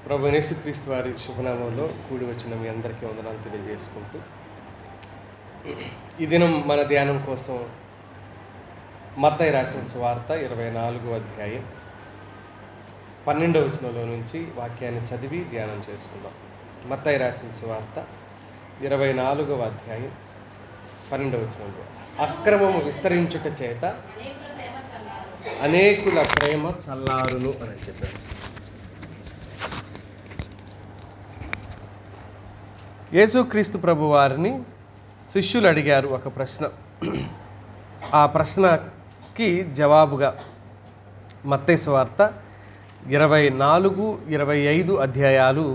ప్రభు యేసుక్రీస్తు వారి శుభనామంలో కూడి వచ్చిన మీ అందరికీ వందనాలు తెలియజేసుకుంటూ ఈ దినం మన ధ్యానం కోసం మత్తయి రాసిన సువార్త 24వ అధ్యాయం 12వ వచనంలో నుంచి వాక్యాన్ని చదివి ధ్యానం చేసుకుందాం. మత్తయి రాసిన సువార్త 24వ అధ్యాయం 12వ వచనంలో, అక్రమము విస్తరించుట చేత అనేకుల ప్రేమ చల్లారును అని చెప్పారు. యేసుక్రీస్తు ప్రభు వారిని శిష్యులు అడిగారు ఒక ప్రశ్న. ఆ ప్రశ్నకి జవాబుగా మత్తయి సువార్త 24, 25 అధ్యాయాలు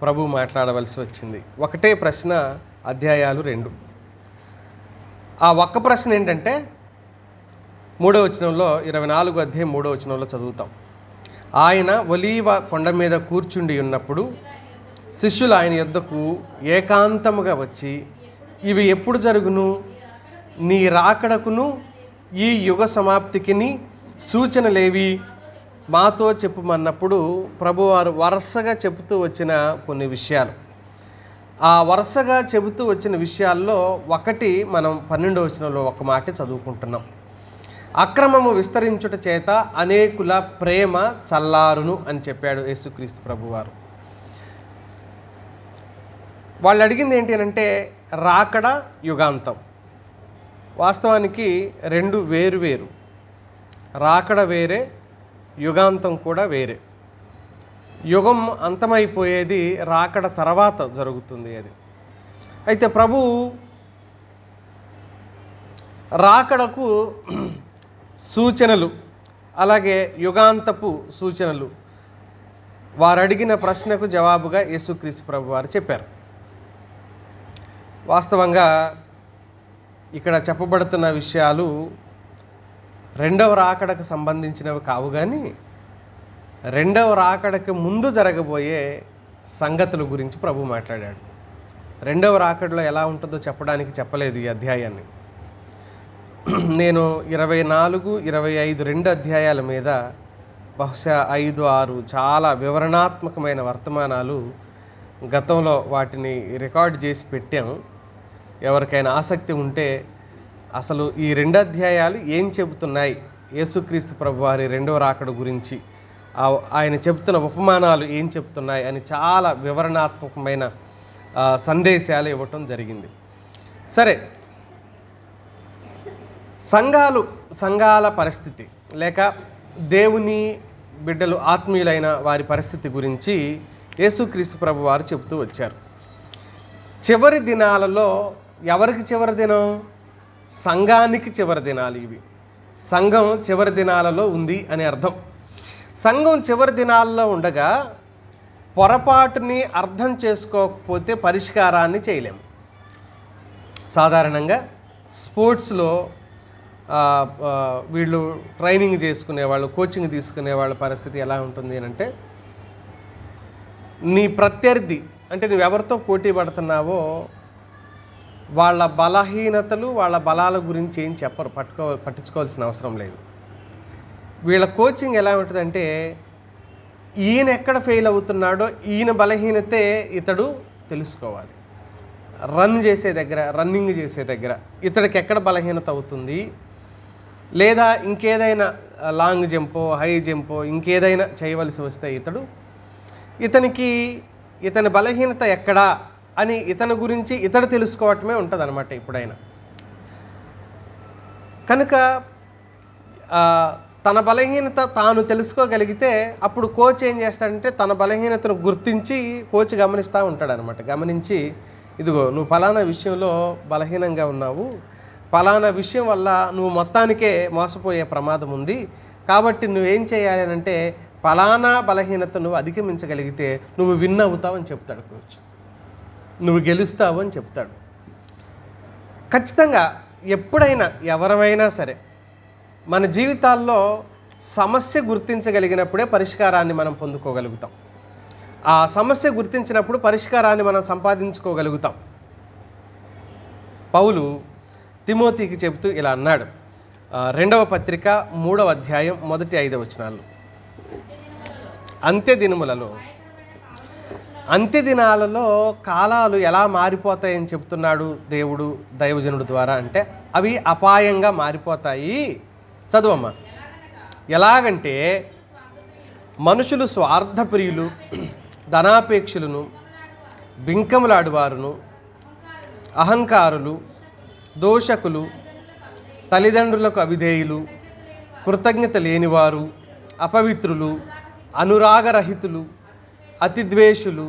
ప్రభు మాట్లాడవలసి వచ్చింది. ఒకటే ప్రశ్న, అధ్యాయాలు 2. ఆ ఒక్క ప్రశ్న ఏంటంటే 3వ వచనంలో, 24 అధ్యాయం 3వ వచనంలో చదువుతాం. ఆయన ఒలీవ కొండ మీద కూర్చుండి ఉన్నప్పుడు శిష్యులు ఆయన యొద్దకు ఏకాంతముగా వచ్చి, ఇవి ఎప్పుడు జరుగును? నీ రాకడకును ఈ యుగ సమాప్తికిని సూచనలేవి మాతో చెప్పుమన్నప్పుడు ప్రభువారు వరుసగా చెబుతూ వచ్చిన కొన్ని విషయాలు. ఆ వరుసగా చెబుతూ వచ్చిన విషయాల్లో ఒకటి మనం 12వ వచనంలో ఒక మాట చదువుకుంటున్నాం. అక్రమము విస్తరించుట చేత అనేకుల ప్రేమ చల్లారును అని చెప్పాడు యేసుక్రీస్తు ప్రభువారు. వాళ్ళు అడిగింది ఏంటి అంటే రాకడ, యుగాంతం. వాస్తవానికి రెండు వేరు. రాకడ వేరే, యుగాంతం కూడా వేరే. యుగం అంతమైపోయేది రాకడ తర్వాత జరుగుతుంది అది. అయితే ప్రభు రాకడకు సూచనలు, అలాగే యుగాంతపు సూచనలు, వారు అడిగిన ప్రశ్నకు జవాబుగా యేసుక్రీస్తు ప్రభు వారు చెప్పారు. వాస్తవంగా ఇక్కడ చెప్పబడుతున్న విషయాలు రెండవ రాకడకు సంబంధించినవి కావు, కానీ రెండవ రాకడకు ముందు జరగబోయే సంగతుల గురించి ప్రభు మాట్లాడాడు. రెండవ రాకడలో ఎలా ఉంటుందో చెప్పడానికి చెప్పలేదు ఈ అధ్యాయాన్ని. నేను 24, 25 2 అధ్యాయాల మీద బహుశా 5, 6 చాలా వివరణాత్మకమైన వర్తమానాలు గతంలో వాటిని రికార్డ్ చేసి పెట్టాము. ఎవరికైనా ఆసక్తి ఉంటే అసలు ఈ 2 అధ్యాయాలు ఏం చెబుతున్నాయి, యేసుక్రీస్తు ప్రభువారి రెండవ రాకడ గురించి ఆయన చెబుతున్న ఉపమానాలు ఏం చెప్తున్నాయి అని చాలా వివరణాత్మకమైన సందేశాలు ఇవ్వటం జరిగింది. సరే, సంఘాల పరిస్థితి, లేక దేవుని బిడ్డలు ఆత్మీయులైన వారి పరిస్థితి గురించి యేసుక్రీస్తు ప్రభువారు చెబుతూ వచ్చారు. చివరి దినాలలో ఎవరికి చివరి దినం? సంఘానికి చివరి దినాలు ఇవి. సంఘం చివరి దినాలలో ఉంది అని అర్థం. సంఘం చివరి దినాల్లో ఉండగా పొరపాటుని అర్థం చేసుకోకపోతే పరిష్కారాన్ని చేయలేము. సాధారణంగా స్పోర్ట్స్లో వీళ్ళు ట్రైనింగ్ చేసుకునేవాళ్ళు, కోచింగ్ తీసుకునేవాళ్ళ పరిస్థితి ఎలా ఉంటుంది అని అంటే, నీ ప్రత్యర్థి అంటే నువ్వెవరితో పోటీ పడుతున్నావో వాళ్ళ బలహీనతలు, వాళ్ళ బలాల గురించి ఏం చెప్పరు, పట్టించుకోవాల్సిన అవసరం లేదు. వీళ్ళ కోచింగ్ ఎలా ఉంటుందంటే, ఈయన ఎక్కడ ఫెయిల్ అవుతున్నాడో ఈయన బలహీనతే ఇతడు తెలుసుకోవాలి. రన్నింగ్ చేసే దగ్గర ఇతడికి ఎక్కడ బలహీనత అవుతుంది, లేదా ఇంకేదైనా లాంగ్ జంపో, హై జంపో, ఇంకేదైనా చేయవలసి వస్తే ఇతని బలహీనత ఎక్కడా అని ఇతని గురించి ఇతడు తెలుసుకోవటమే ఉంటుంది అనమాట ఎప్పుడైనా. కనుక తన బలహీనత తాను తెలుసుకోగలిగితే అప్పుడు కోచ్ ఏం చేస్తాడంటే తన బలహీనతను గుర్తించి కోచ్ గమనిస్తూ ఉంటాడనమాట. గమనించి, ఇదిగో నువ్వు ఫలానా విషయంలో బలహీనంగా ఉన్నావు, ఫలానా విషయం వల్ల నువ్వు మొత్తానికే మోసపోయే ప్రమాదం ఉంది, కాబట్టి నువ్వేం చేయాలి అని అంటే ఫలానా బలహీనత నువ్వు అధిగమించగలిగితే నువ్వు విన్ అవుతావు అని చెప్తాడు కోచ్, నువ్వు గెలుస్తావు అని చెప్తాడు. ఖచ్చితంగా ఎప్పుడైనా ఎవరమైనా సరే మన జీవితాల్లో సమస్య గుర్తించగలిగినప్పుడే పరిష్కారాన్ని మనం పొందుకోగలుగుతాం. ఆ సమస్య గుర్తించినప్పుడు పరిష్కారాన్ని మనం సంపాదించుకోగలుగుతాం. పౌలు తిమోతికి చెబుతూ ఇలా అన్నాడు. 2వ పత్రిక 3వ అధ్యాయం 1-5 వచనాలు. అంత్య దినములలో అంత్య దినాలలో కాలాలు ఎలా మారిపోతాయని చెప్తున్నాడు దేవుడు దైవజనుడు ద్వారా అంటే అవి అపాయంగా మారిపోతాయి. చదువమ్మా. ఎలాగంటే మనుషులు స్వార్థప్రియులు, ధనాపేక్షులను, బింకములాడువారును, అహంకారులు, దోషకులు, తల్లిదండ్రులకు అవిధేయులు, కృతజ్ఞత లేనివారు, అపవిత్రులు, అనురాగరహితులు, అతిద్వేషులు,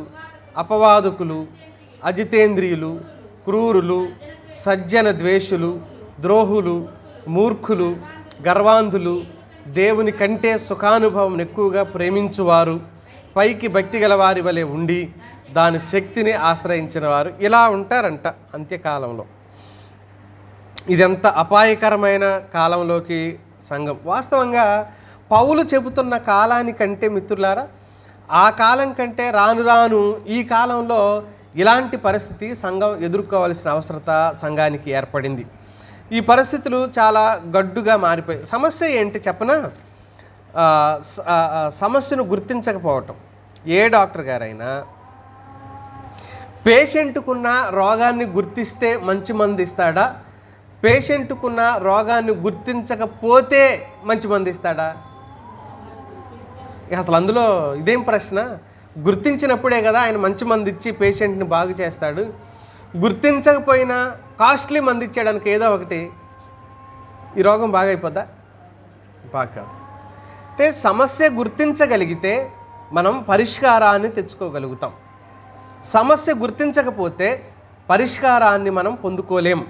అపవాదకులు, అజితేంద్రియులు, క్రూరులు, సజ్జన ద్వేషులు, ద్రోహులు, మూర్ఖులు, గర్వాంధులు, దేవుని కంటే సుఖానుభవం ఎక్కువగా ప్రేమించువారు, పైకి భక్తి గల వారి వలె ఉండి దాని శక్తిని ఆశ్రయించిన వారు ఇలా ఉంటారంట అంత్యకాలంలో. ఇదెంత అపాయకరమైన కాలంలోకి సంఘం. వాస్తవంగా పౌలు చెబుతున్న కాలానికంటే మిత్రులారా, ఆ కాలం కంటే రాను రాను ఈ కాలంలో ఇలాంటి పరిస్థితి సంఘం ఎదుర్కోవాల్సిన అవసరత సంఘానికి ఏర్పడింది. ఈ పరిస్థితులు చాలా గడ్డుగా మారిపోయాయి. సమస్య ఏంటి చెప్పనా? సమస్యను గుర్తించకపోవటం. ఏ డాక్టర్ గారైనా పేషెంట్కున్న రోగాన్ని గుర్తిస్తే మంచి మందు ఇస్తాడా? పేషెంట్కున్న రోగాన్ని గుర్తించకపోతే మంచి మందు ఇస్తాడా? అసలు అందులో ఇదేం ప్రశ్న? గుర్తించినప్పుడే కదా ఆయన మంచి మందు ఇచ్చి పేషెంట్ని బాగు చేస్తాడు. గుర్తించకపోయినా కాస్ట్లీ మందు ఇచ్చాడానికి ఏదో ఒకటి ఈ రోగం బాగా అయిపోద్దా? బాగా. అంటే సమస్య గుర్తించగలిగితే మనం పరిష్కారాన్ని తెచ్చుకోగలుగుతాం. సమస్య గుర్తించకపోతే పరిష్కారాన్ని మనం పొందుకోలేం.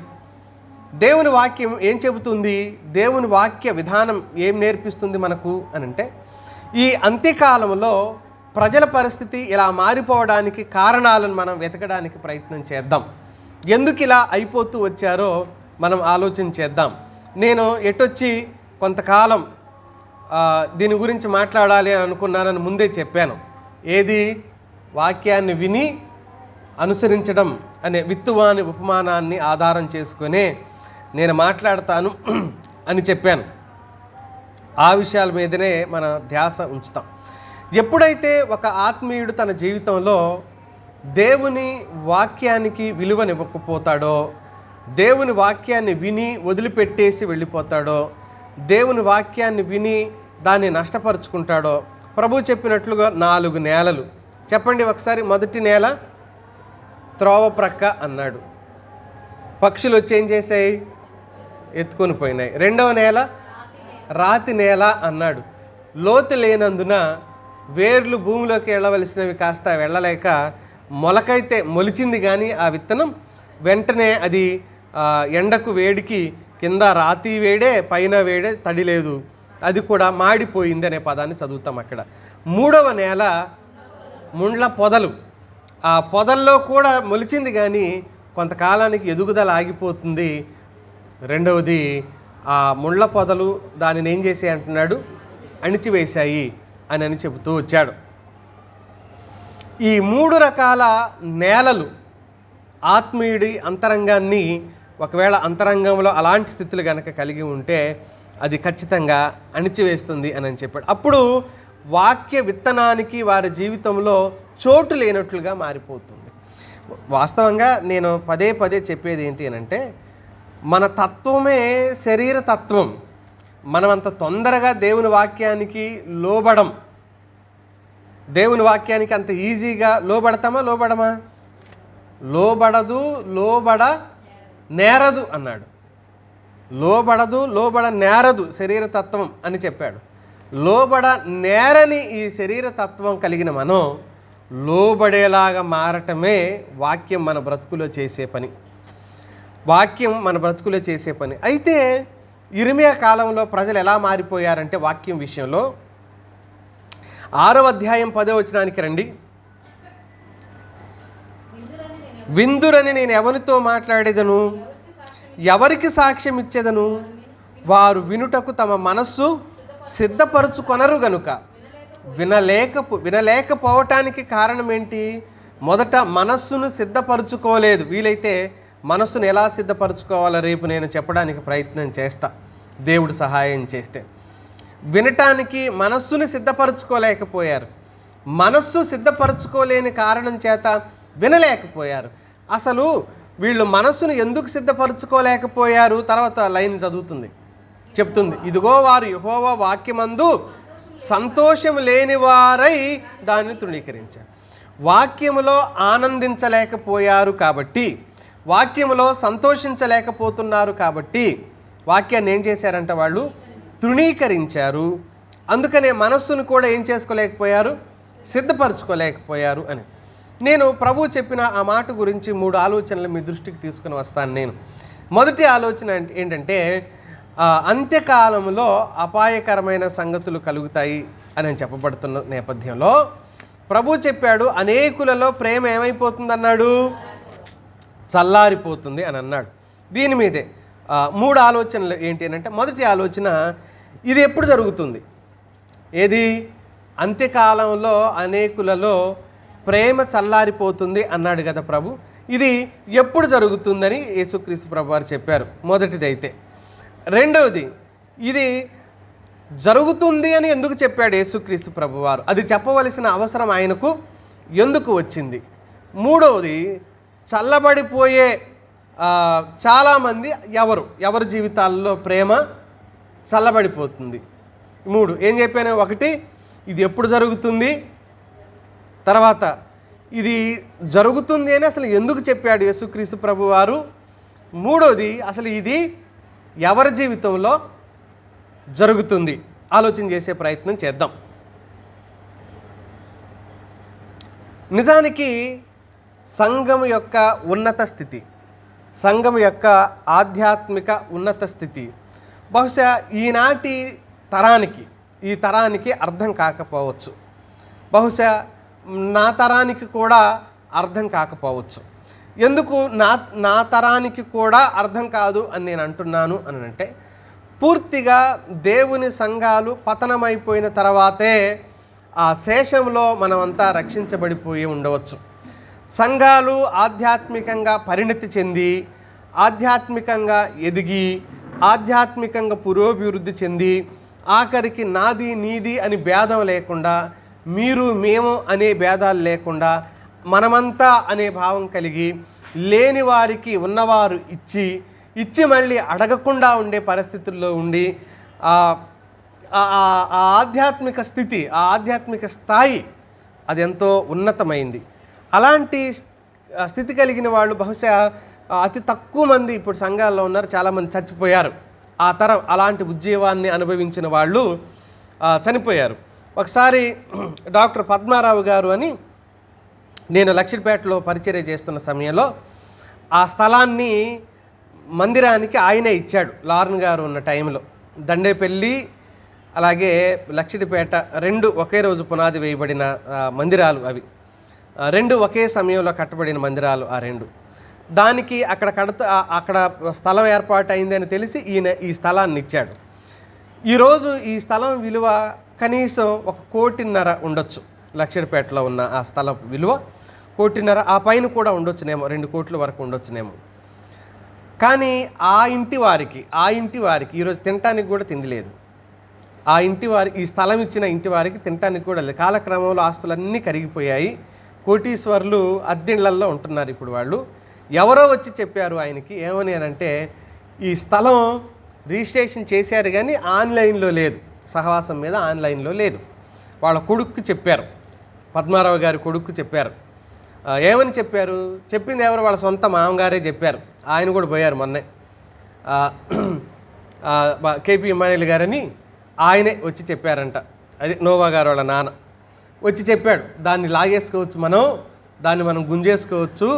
దేవుని వాక్యం ఏం చెబుతుంది? దేవుని వాక్య విధానం ఏం నేర్పిస్తుంది మనకు అని అంటే, ఈ అంత్యకాలంలో ప్రజల పరిస్థితి ఇలా మారిపోవడానికి కారణాలను మనం వెతకడానికి ప్రయత్నం చేద్దాం. ఎందుకు ఇలా అయిపోతూ వచ్చారో మనం ఆలోచన చేద్దాం. నేను ఎటొచ్చి కొంతకాలం దీని గురించి మాట్లాడాలి అని అనుకున్నానని ముందే చెప్పాను. ఏది? వాక్యాన్ని విని అనుసరించడం అనే విత్తువాని ఉపమానాన్ని ఆధారం చేసుకునే నేను మాట్లాడతాను అని చెప్పాను. ఆ విషయాల మీదనే మన ధ్యాస ఉంచుతాం. ఎప్పుడైతే ఒక ఆత్మీయుడు తన జీవితంలో దేవుని వాక్యానికి విలువనివ్వకపోతాడో, దేవుని వాక్యాన్ని విని వదిలిపెట్టేసి వెళ్ళిపోతాడో, దేవుని వాక్యాన్ని విని దాన్ని నష్టపరుచుకుంటాడో, ప్రభు చెప్పినట్లుగా 4 నేలలు చెప్పండి ఒకసారి. మొదటి నేల త్రోవ ప్రక్క అన్నాడు. పక్షులు వచ్చి ఏం చేసాయి? ఎత్తుకొని పోయినాయి. రెండవ నేల రాతి నేల అన్నాడు. లోతు లేనందున వేర్లు భూమిలోకి వెళ్ళవలసినవి కాస్త వెళ్ళలేక మొలకైతే మొలిచింది, కానీ ఆ విత్తనం వెంటనే అది ఎండకు వేడికి కింద రాతి వేడే పైన వేడే, తడి లేదు, అది కూడా మాడిపోయింది అనే పదాన్ని చదువుతాం అక్కడ. మూడవ నేల ముండ్ల పొదలు. ఆ పొదల్లో కూడా మొలిచింది కానీ కొంతకాలానికి ఎదుగుదల ఆగిపోతుంది. రెండవది ఆ ముండ్ల పొదలు దానిని ఏం చేసాయి అంటున్నాడు? అణిచివేశాయి అని చెబుతూ వచ్చాడు. ఈ 3 రకాల నేలలు ఆత్మీయుడి అంతరంగాన్ని, ఒకవేళ అంతరంగంలో అలాంటి స్థితులు కనుక కలిగి ఉంటే అది ఖచ్చితంగా అణిచివేస్తుంది అని చెప్పాడు. అప్పుడు వాక్య విత్తనానికి వారి జీవితంలో చోటు లేనట్లుగా మారిపోతుంది. వాస్తవంగా నేను పదే పదే చెప్పేది ఏంటి అనంటే, మన తత్వమే శరీర తత్వం. మనం అంత తొందరగా దేవుని వాక్యానికి లోబడం. దేవుని వాక్యానికి అంత ఈజీగా లోబడతామా? లోబడమా? లోబడదు, లోబడ నేరదు అన్నాడు. లోబడదు, లోబడ నేరదు శరీర తత్వం అని చెప్పాడు. లోబడ నేరని ఈ శరీర తత్వం కలిగిన మనం లోబడేలాగా మారటమే వాక్యం మన బ్రతుకులో చేసే పని. వాక్యం మన బ్రతుకులో చేసే పని. అయితే ఇర్మియా కాలంలో ప్రజలు ఎలా మారిపోయారంటే వాక్యం విషయంలో 6వ అధ్యాయం 10వ వచనానికి రండి. విందురని నేను ఎవరితో మాట్లాడేదను, ఎవరికి సాక్ష్యం ఇచ్చేదను, వారు వినుటకు తమ మనస్సు సిద్ధపరచుకొనరు గనుక. వినలేకపోవటానికి కారణం ఏంటి? మొదట మనస్సును సిద్ధపరచుకోలేదు. వీలైతే మనస్సును ఎలా సిద్ధపరచుకోవాలో రేపు నేను చెప్పడానికి ప్రయత్నం చేస్తా, దేవుడు సహాయం చేస్తే. వినటానికి మనస్సుని సిద్ధపరచుకోలేకపోయారు. మనస్సు సిద్ధపరచుకోలేని కారణం చేత వినలేకపోయారు. అసలు వీళ్ళు మనస్సును ఎందుకు సిద్ధపరచుకోలేకపోయారు? తర్వాత లైన్ చెప్తుంది, ఇదిగో వారు యెహోవా వాక్యమందు సంతోషం లేని వారై దాన్ని తృణీకరించారు. వాక్యములో ఆనందించలేకపోయారు కాబట్టి, వాక్యములో సంతోషించలేకపోతున్నారు కాబట్టి వాక్యాన్ని ఏం చేశారంట? వాళ్ళు తృణీకరించారు. అందుకనే మనస్సును కూడా ఏం చేసుకోలేకపోయారు? సిద్ధపరచుకోలేకపోయారు అని. నేను ప్రభువు చెప్పిన ఆ మాట గురించి 3 ఆలోచనలు మీ దృష్టికి తీసుకుని వస్తాను. నేను మొదటి ఆలోచన ఏంటంటే, అంత్యకాలంలో అపాయకరమైన సంగతులు కలుగుతాయి అని చెప్పబడుతున్న నేపథ్యంలో ప్రభు చెప్పాడు, అనేకులలో ప్రేమ ఏమైపోతుందన్నాడు? చల్లారిపోతుంది అని అన్నాడు. దీని మీదే 3 ఆలోచనలు ఏంటి అని అంటే, మొదటి ఆలోచన, ఇది ఎప్పుడు జరుగుతుంది? ఏది? అంత్యకాలంలో అనేకులలో ప్రేమ చల్లారిపోతుంది అన్నాడు కదా ప్రభు. ఇది ఎప్పుడు జరుగుతుందని యేసుక్రీస్తు ప్రభు వారు చెప్పారు, మొదటిదైతే. రెండవది, ఇది జరుగుతుంది అని ఎందుకు చెప్పాడు యేసుక్రీస్తు ప్రభు వారు? అది చెప్పవలసిన అవసరం ఆయనకు ఎందుకు వచ్చింది? మూడవది, చల్లబడిపోయే చాలామంది ఎవరి జీవితాల్లో ప్రేమ చల్లబడిపోతుంది? 3 ఏం చెప్పాను? 1, ఇది ఎప్పుడు జరుగుతుంది? తర్వాత ఇది జరుగుతుంది అని అసలు ఎందుకు చెప్పాడు యేసుక్రీస్తు ప్రభు వారు? మూడోది, అసలు ఇది ఎవరి జీవితంలో జరుగుతుంది? ఆలోచన చేసే ప్రయత్నం చేద్దాం. నిజానికి సంఘం యొక్క ఉన్నత స్థితి, సంఘం యొక్క ఆధ్యాత్మిక ఉన్నత స్థితి బహుశా ఈ తరానికి అర్థం కాకపోవచ్చు. బహుశా నా తరానికి కూడా అర్థం కాకపోవచ్చు. ఎందుకు నా తరానికి కూడా అర్థం కాదు అని నేను అంటున్నాను అని అంటే, పూర్తిగా దేవుని సంఘాలు పతనమైపోయిన తర్వాతే ఆ శేషంలో మనమంతా రక్షించబడిపోయి ఉండవచ్చు. సంఘాలు ఆధ్యాత్మికంగా పరిణతి చెంది, ఆధ్యాత్మికంగా ఎదిగి, ఆధ్యాత్మికంగా పురోభివృద్ధి చెంది, ఆఖరికి నాది నీది అని భేదం లేకుండా, మీరు మేము అనే భేదాలు లేకుండా, మనమంతా అనే భావం కలిగి, లేని వారికి ఉన్నవారు ఇచ్చి మళ్ళీ అడగకుండా ఉండే పరిస్థితుల్లో ఉండి, ఆధ్యాత్మిక స్థితి, ఆధ్యాత్మిక స్థాయి అది ఎంతో ఉన్నతమైంది. అలాంటి స్థితి కలిగిన వాళ్ళు బహుశా అతి తక్కువ మంది ఇప్పుడు సంఘాల్లో ఉన్నారు. చాలామంది చచ్చిపోయారు. ఆ తరం అలాంటి ఉద్యోగాన్ని అనుభవించిన వాళ్ళు చనిపోయారు. ఒకసారి డాక్టర్ పద్మారావు గారు అని, నేను లక్షిపేటలో పరిచర్య చేస్తున్న సమయంలో ఆ స్థలాన్ని మందిరానికి ఆయనే ఇచ్చాడు. లార్న్ గారు ఉన్న టైంలో దండేపల్లి అలాగే లక్షిపేట 2 ఒకే రోజు పునాది వేయబడిన మందిరాలు. అవి 2 ఒకే సమయంలో కట్టబడిన మందిరాలు. ఆ 2 దానికి అక్కడ స్థలం ఏర్పాటు అయిందని తెలిసి ఈయన ఈ స్థలాన్ని ఇచ్చాడు. ఈరోజు ఈ స్థలం విలువ కనీసం 1.5 కోటి ఉండొచ్చు. లక్షిపేటలో ఉన్న ఆ స్థలం విలువ 1.5 కోటి, ఆ పైన కూడా ఉండొచ్చునేమో, 2 కోట్ల వరకు ఉండొచ్చునేమో. కానీ ఆ ఇంటి వారికి ఈరోజు తినటానికి కూడా తిండి లేదు. ఆ ఇంటి వారికి, ఈ స్థలం ఇచ్చిన ఇంటి వారికి తినటానికి కూడా లేదు. కాలక్రమంలో ఆస్తులన్నీ కరిగిపోయాయి. కోటీశ్వర్లు అద్దెళ్లల్లో ఉంటున్నారు ఇప్పుడు వాళ్ళు. ఎవరో వచ్చి చెప్పారు ఆయనకి, ఏమని అంటే, ఈ స్థలం రిజిస్ట్రేషన్ చేశారు కానీ ఆన్లైన్లో లేదు, సహవాసం మీద ఆన్లైన్లో లేదు. వాళ్ళ కొడుక్కు చెప్పారు, పద్మారావు గారి కొడుక్కు చెప్పారు. ఏమని చెప్పారు? చెప్పింది ఎవరు? వాళ్ళ సొంత మామగారే చెప్పారు. ఆయన కూడా పోయారు మొన్నే. కేపీ ఇమ్మానుయేల్ గారని ఆయనే వచ్చి చెప్పారంట. అది నోవా గారు వాళ్ళ నాన్న వచ్చి చెప్పాడు, దాన్ని లాగేసుకోవచ్చు, దాన్ని మనం గుంజేసుకోవచ్చు,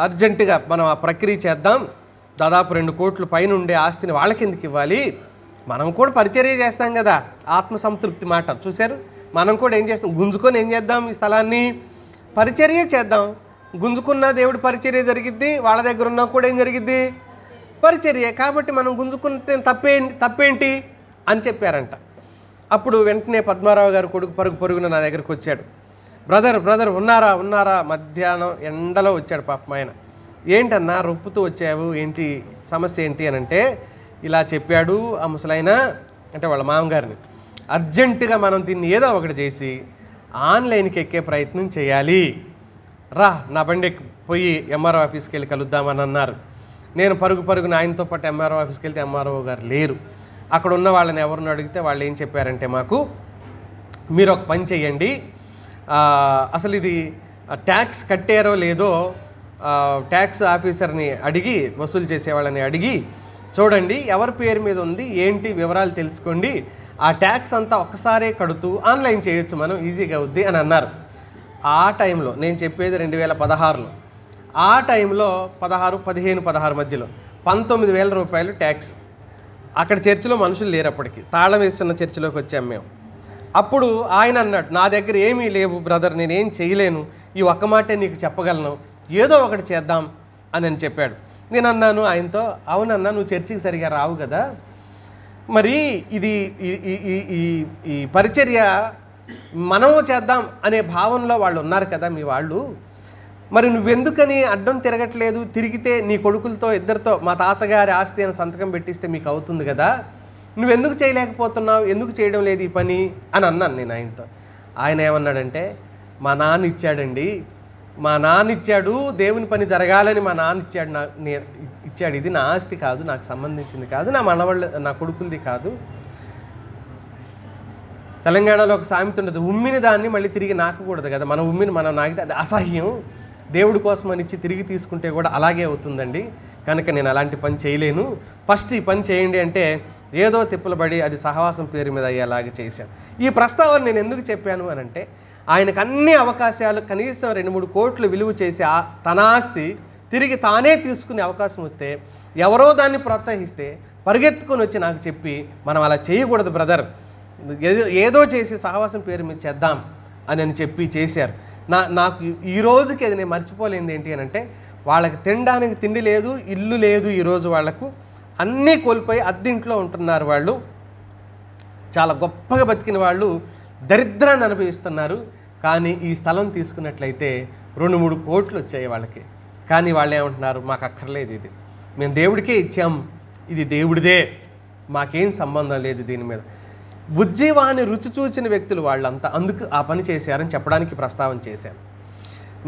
అర్జెంటుగా మనం ఆ ప్రక్రియ చేద్దాం, దాదాపు 2 కోట్ల పైన ఉండే ఆస్తిని వాళ్ళకి ఎందుకు ఇవ్వాలి, మనం కూడా పరిచర్య చేస్తాం కదా, ఆత్మసంతృప్తి మాట చూశారు. మనం కూడా ఏం చేస్తాం? గుంజుకొని ఏం చేద్దాం? ఈ స్థలాన్ని పరిచర్య చేద్దాం. గుంజుకున్న దేవుడి పరిచర్య జరిగిద్ది, వాళ్ళ దగ్గర ఉన్నా కూడా ఏం జరిగిద్ది? పరిచర్య. కాబట్టి మనం గుంజుకుంటే తప్పేంటి అని చెప్పారంట. అప్పుడు వెంటనే పద్మారావు గారు కొడుకు పరుగున నా దగ్గరికి వచ్చాడు. బ్రదర్ ఉన్నారా? మధ్యాహ్నం ఎండలో వచ్చాడు పాపం ఆయన. ఏంటన్నా రొప్పుతూ వచ్చావు, ఏంటి సమస్య ఏంటి అని అంటే, ఇలా చెప్పాడు ఆ ముసలాయన, అంటే వాళ్ళ మామగారిని, అర్జెంటుగా మనం దీన్ని ఏదో ఒకటి చేసి ఆన్లైన్కి ఎక్కే ప్రయత్నం చేయాలి. రా నా బండి పోయి ఎంఆర్ఓ ఆఫీస్కి వెళ్ళి కలుద్దామని అన్నారు. నేను పరుగున ఆయనతో పాటు ఎంఆర్ఓ ఆఫీస్కి వెళ్తే ఎంఆర్ఓ గారు లేరు. అక్కడ ఉన్న వాళ్ళని ఎవరిని అడిగితే వాళ్ళు ఏం చెప్పారంటే, మాకు మీరు ఒక పని చేయండి, అసలు ఇది ట్యాక్స్ కట్టారో లేదో ట్యాక్స్ ఆఫీసర్ని అడిగి, వసూలు చేసేవాళ్ళని అడిగి చూడండి ఎవరి పేరు మీద ఉంది ఏంటి వివరాలు తెలుసుకోండి, ఆ ట్యాక్స్ అంతా ఒక్కసారే కడుతూ ఆన్లైన్ చేయొచ్చు, మనం ఈజీగా అవుద్ది అని అన్నారు. ఆ టైంలో నేను చెప్పేది 2016లో, ఆ టైంలో 16 మధ్యలో 19,000 రూపాయలు ట్యాక్స్. అక్కడ చర్చిలో మనుషులు లేరు, అప్పటికి తాళం వేస్తున్న చర్చిలోకి వచ్చాం మేము. అప్పుడు ఆయన అన్నాడు, నా దగ్గర ఏమీ లేవు బ్రదర్, నేనేం చేయలేను, ఈ ఒక్క మాటే నీకు చెప్పగలను, ఏదో ఒకటి చేద్దాం అని చెప్పాడు. నేను అన్నాను ఆయనతో, అవునన్నా నువ్వు చర్చికి సరిగా రావు కదా, మరి ఇది ఈ పరిచర్య మనము చేద్దాం అనే భావనలో వాళ్ళు ఉన్నారు కదా మీ వాళ్ళు, మరి నువ్వెందుకని అడ్డం తిరగట్లేదు, తిరిగితే నీ కొడుకులతో ఇద్దరితో మా తాతగారి ఆస్తి అని సంతకం పెట్టిస్తే మీకు అవుతుంది కదా, నువ్వెందుకు చేయలేకపోతున్నావు, ఎందుకు చేయడం లేదు ఈ పని అని అన్నాను నేను ఆయనతో. ఆయన ఏమన్నాడంటే, మా నాన్న ఇచ్చాడండి, మా నాన్న ఇచ్చాడు, దేవుని పని జరగాలని మా నాన్న ఇచ్చాడు, ఇచ్చాడు, ఇది నా ఆస్తి కాదు, నాకు సంబంధించింది కాదు, నా మనవాళ్ళ నా కొడుకులది కాదు. తెలంగాణలో ఒక సామెత ఉండదు, ఉమ్మిని దాన్ని మళ్ళీ తిరిగి నాకకూడదు కదా, మన ఉమ్మిని మనం నాకితే అది అసహ్యం, దేవుడి కోసం అని ఇచ్చి తిరిగి తీసుకుంటే కూడా అలాగే అవుతుందండి, కనుక నేను అలాంటి పని చేయలేను, ఫస్ట్ ఈ పని చేయండి అంటే ఏదో తిప్పలబడి అది సహవాసం పేరు మీద అయ్యేలాగా చేశాను. ఈ ప్రస్తావన నేను ఎందుకు చెప్పాను అని అంటే, ఆయనకు అన్ని అవకాశాలు, కనీసం 2-3 కోట్లు విలువ చేసి తన ఆస్తి తిరిగి తానే తీసుకునే అవకాశం వస్తే, ఎవరో దాన్ని ప్రోత్సహిస్తే పరిగెత్తుకొని వచ్చి నాకు చెప్పి, మనం అలా చేయకూడదు బ్రదర్, ఏదో చేసి సహవాసం పేరు మీద చేద్దాం అని చెప్పి చేశారు. నాకు ఈ రోజుకి అది నేను మర్చిపోలేనిది ఏంటి అని అంటే, వాళ్ళకి తినడానికి తిండి లేదు, ఇల్లు లేదు, ఈరోజు వాళ్లకు అన్నీ కోల్పోయి అద్దెంట్లో ఉంటున్నారు. వాళ్ళు చాలా గొప్పగా బతికిన వాళ్ళు దరిద్రాన్ని అనుభవిస్తున్నారు. కానీ ఈ స్థలం తీసుకున్నట్లయితే 2-3 కోట్లు వచ్చాయి వాళ్ళకి. కానీ వాళ్ళు ఏమంటున్నారు, మాకు అక్కర్లేదు, ఇది మేము దేవుడికే ఇచ్చాం, ఇది దేవుడిదే, మాకేం సంబంధం లేదు దీని మీద. ఉజ్జీవాన్ని రుచి చూచిన వ్యక్తులు వాళ్ళంతా, అందుకు ఆ పని చేశారని చెప్పడానికి ప్రస్తావన చేశాను.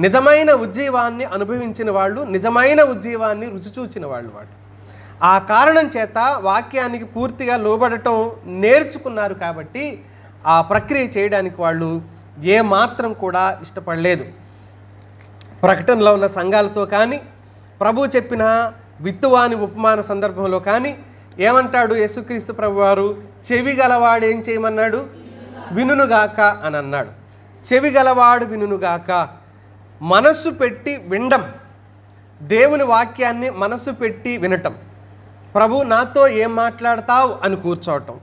నిజమైన ఉజ్జీవాన్ని అనుభవించిన వాళ్ళు, నిజమైన ఉజ్జీవాన్ని రుచి చూచిన వాళ్ళు. ఆ కారణం చేత వాక్యానికి పూర్తిగా లోబడటం నేర్చుకున్నారు కాబట్టి ఆ ప్రక్రియ చేయడానికి వాళ్ళు ఏమాత్రం కూడా ఇష్టపడలేదు. ప్రకటనలో ఉన్న సంఘాలతో కానీ, ప్రభు చెప్పిన విత్తువాని ఉపమాన సందర్భంలో కానీ ఏమంటాడు యేసుక్రీస్తు ప్రభువారు, చెవి గలవాడు ఏం చేయమన్నాడు, వినుగాక అని అన్నాడు. చెవి గలవాడు వినుగాక, మనస్సు పెట్టి వినడం, దేవుని వాక్యాన్ని మనస్సు పెట్టి వినటం, ప్రభు నాతో ఏం మాట్లాడతావు అని కూర్చోవటం,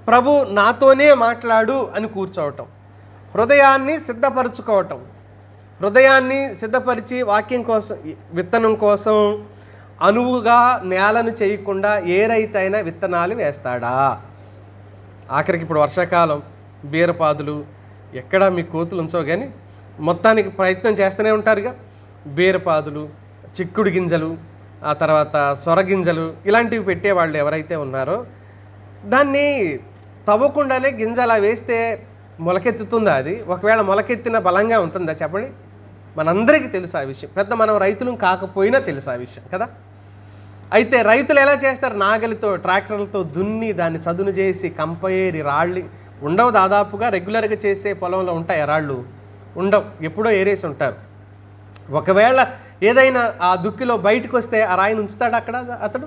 ప్రభు నాతోనే మాట్లాడు అని కూర్చోవటం, హృదయాన్ని సిద్ధపరచుకోవటం, హృదయాన్ని సిద్ధపరిచి వాక్యం కోసం, విత్తనం కోసం అనువుగా నేలను చేయకుండా ఏ రైతైనా విత్తనాలు వేస్తాడా? ఆఖరికి ఇప్పుడు వర్షాకాలం, బీరపాదులు ఎక్కడ మీ కోతులు ఉంచో కానీ మొత్తానికి ప్రయత్నం చేస్తూనే ఉంటారుగా, బీరపాదులు, చిక్కుడు గింజలు, ఆ తర్వాత సొరగింజలు, ఇలాంటివి పెట్టేవాళ్ళు ఎవరైతే ఉన్నారో దాన్ని తవ్వకుండానే గింజ అలా వేస్తే మొలకెత్తుతుందా? అది ఒకవేళ మొలకెత్తిన బలంగా ఉంటుందా చెప్పండి? మనందరికీ తెలుసు ఆ విషయం, పెద్ద మనం రైతులు కాకపోయినా తెలుసు ఆ విషయం కదా. అయితే రైతులు ఎలా చేస్తారు, నాగలితో ట్రాక్టర్లతో దున్ని దాన్ని చదును చేసి కంపేరి రాళ్ళు ఉండవు, దాదాపుగా రెగ్యులర్గా చేసే పొలంలో ఉంటాయి రాళ్ళు ఉండవు, ఎప్పుడో ఏరేసి ఉంటారు. ఒకవేళ ఏదైనా ఆ దుక్కిలో బయటకు వస్తే ఆ రాయిని ఉంచుతాడు అక్కడ అతడు,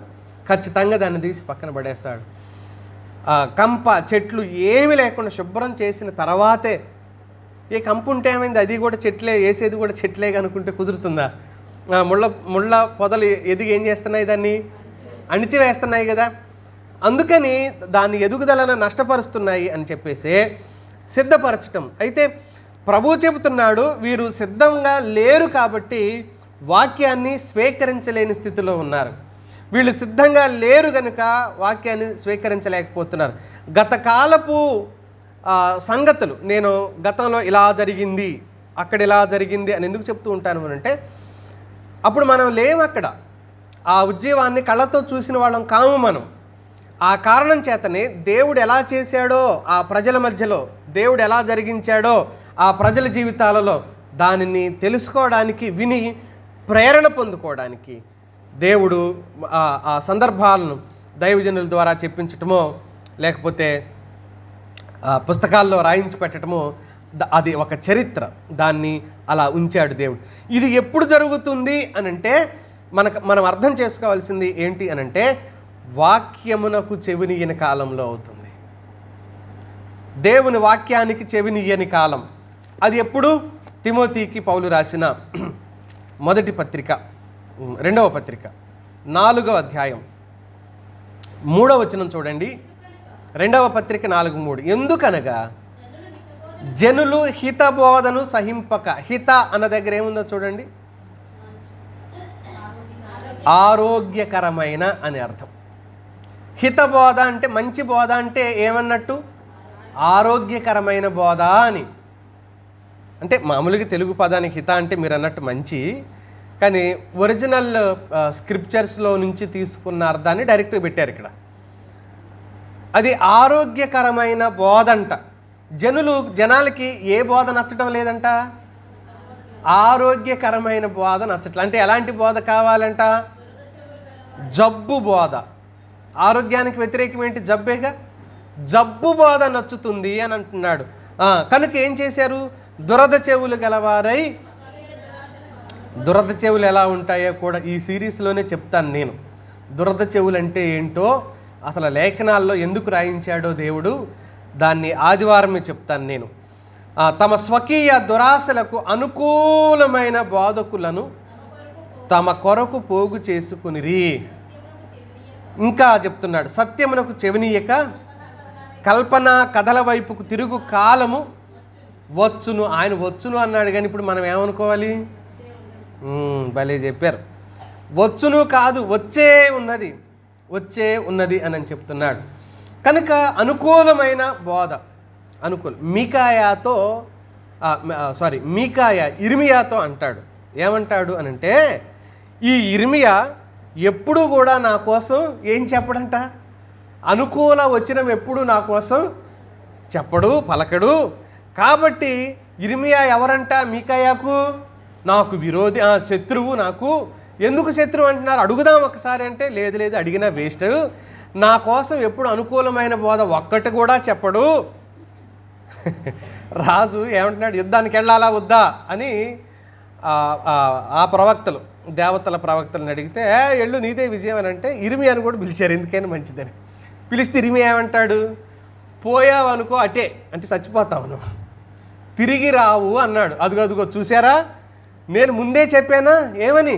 ఖచ్చితంగా దాన్ని తీసి పక్కన పడేస్తాడు. కంప చెట్లు ఏమీ లేకుండా శుభ్రం చేసిన తర్వాతే, ఏ కంపు ఉంటే ఏమైంది, అది కూడా చెట్లే, వేసేది కూడా చెట్లే అనుకుంటే కుదురుతుందా? ముళ్ళ పొదలు ఎదిగి ఏం చేస్తున్నాయి, దాన్ని అణిచివేస్తున్నాయి కదా. అందుకని దాని ఎదుగుదలను నష్టపరుస్తున్నాయి అని చెప్పేసి సిద్ధపరచటం. అయితే ప్రభువు చెబుతున్నాడు, వీరు సిద్ధంగా లేరు కాబట్టి వాక్యాన్ని స్వీకరించలేని స్థితిలో ఉన్నారు. వీళ్ళు సిద్ధంగా లేరు కనుక వాక్యాన్ని స్వీకరించలేకపోతున్నారు. గతకాలపు సంగతులు, నేను గతంలో ఇలా జరిగింది, అక్కడ ఇలా జరిగింది అని ఎందుకు చెప్తూ ఉంటాను అంటే, అప్పుడు మనం లేము అక్కడ, ఆ ఉజ్జీవాన్ని కళ్ళతో చూసిన వాళ్ళం కాము మనం. ఆ కారణం చేతనే దేవుడు ఎలా చేశాడో, ఆ ప్రజల మధ్యలో దేవుడు ఎలా జరిగించాడో ఆ ప్రజల జీవితాలలో దానిని తెలుసుకోవడానికి, విని ప్రేరణ పొందుకోవడానికి దేవుడు ఆ సందర్భాలను దైవజనుల ద్వారా చెప్పించటమో లేకపోతే పుస్తకాల్లో రాయించి పెట్టడమో అది ఒక చరిత్ర. దాన్ని అలా ఉంచాడు దేవుడు. ఇది ఎప్పుడు జరుగుతుంది అనంటే మనం అర్థం చేసుకోవాల్సింది ఏంటి అనంటే వాక్యమునకు చెవినియని కాలంలో అవుతుంది. దేవుని వాక్యానికి చెవినియని కాలం. అది ఎప్పుడు? తిమోతికి పౌలు రాసిన మొదటి పత్రిక, 2వ పత్రిక 4వ అధ్యాయం 3వ వచనం చూడండి. 2వ పత్రిక 4:3. ఎందుకనగా జనులు హితబోధను సహింపక, హిత అన్న దగ్గర ఏముందో చూడండి, ఆరోగ్యకరమైన అని అర్థం. హితబోధ అంటే మంచి బోధ అంటే ఏమన్నట్టు? ఆరోగ్యకరమైన బోధ అని. అంటే మామూలుగా తెలుగు పదానికి హిత అంటే మీరు అన్నట్టు మంచి, కానీ ఒరిజినల్ స్క్రిప్చర్స్లో నుంచి తీసుకున్న అర్థాన్ని డైరెక్ట్గా పెట్టారు ఇక్కడ. అది ఆరోగ్యకరమైన బోధ అంట. జనాలకి ఏ బోధ నచ్చడం లేదంట? ఆరోగ్యకరమైన బోధ నచ్చట్ల. అంటే ఎలాంటి బోధ కావాలంట? జబ్బు బోధ. ఆరోగ్యానికి వ్యతిరేకం ఏంటి? జబ్బేగా. జబ్బు బోధ నచ్చుతుంది అని అంటున్నాడు. కనుక ఏం చేశారు? దురద చెవులు గలవారై, దురద చెవులు ఎలా ఉంటాయో కూడా ఈ సిరీస్లోనే చెప్తాను నేను. దురద చెవులు అంటే ఏంటో, అసలు లేఖనాల్లో ఎందుకు రాయించాడో దేవుడు, దాన్ని ఆదివారమే చెప్తాను నేను. తమ స్వకీయ దురాశలకు అనుకూలమైన బోధకులను తమ కొరకు పోగు చేసుకునిరి. ఇంకా చెప్తున్నాడు, సత్యమునకు చెవినీయక కల్పన కథల వైపుకు తిరుగు కాలము వచ్చును. ఆయన వచ్చును అన్నాడు, కానీ ఇప్పుడు మనం ఏమనుకోవాలి? భలే చెప్పారు. వచ్చును కాదు, వచ్చే ఉన్నది అని చెప్తున్నాడు. కనుక అనుకూలమైన బోధ, ఇర్మియాతో అంటాడు. ఏమంటాడు అనంటే, ఈ ఇర్మియా ఎప్పుడు కూడా నా కోసం ఏం చెప్పడంట? అనుకూల వచనం ఎప్పుడు నా కోసం చెప్పడు, పలకడు. కాబట్టి ఇర్మియా ఎవరంట? మీకాయాకు నాకు విరోధి, శత్రువు. నాకు ఎందుకు శత్రువు అంటున్నారు? అడుగుదాం ఒకసారి అంటే, లేదు అడిగినా వేస్ట్. నా కోసం ఎప్పుడు అనుకూలమైన బోధ ఒక్కటి కూడా చెప్పడు. రాజు ఏమంటున్నాడు? యుద్ధానికి వెళ్ళాలా వద్దా అని ఆ ప్రవక్తలు, దేవతల ప్రవక్తలను అడిగితే, ఎళ్ళు నీదే విజయం అని అంటే, ఇర్మియాని కూడా పిలిచారు ఎందుకైనా మంచిదని. పిలిస్తే ఇర్మియా ఏమంటాడు? పోయావు అనుకో అటే, అంటే చచ్చిపోతావు నువ్వు, తిరిగి రావు అన్నాడు. అదుగో చూసారా, నేను ముందే చెప్పానా ఏమని?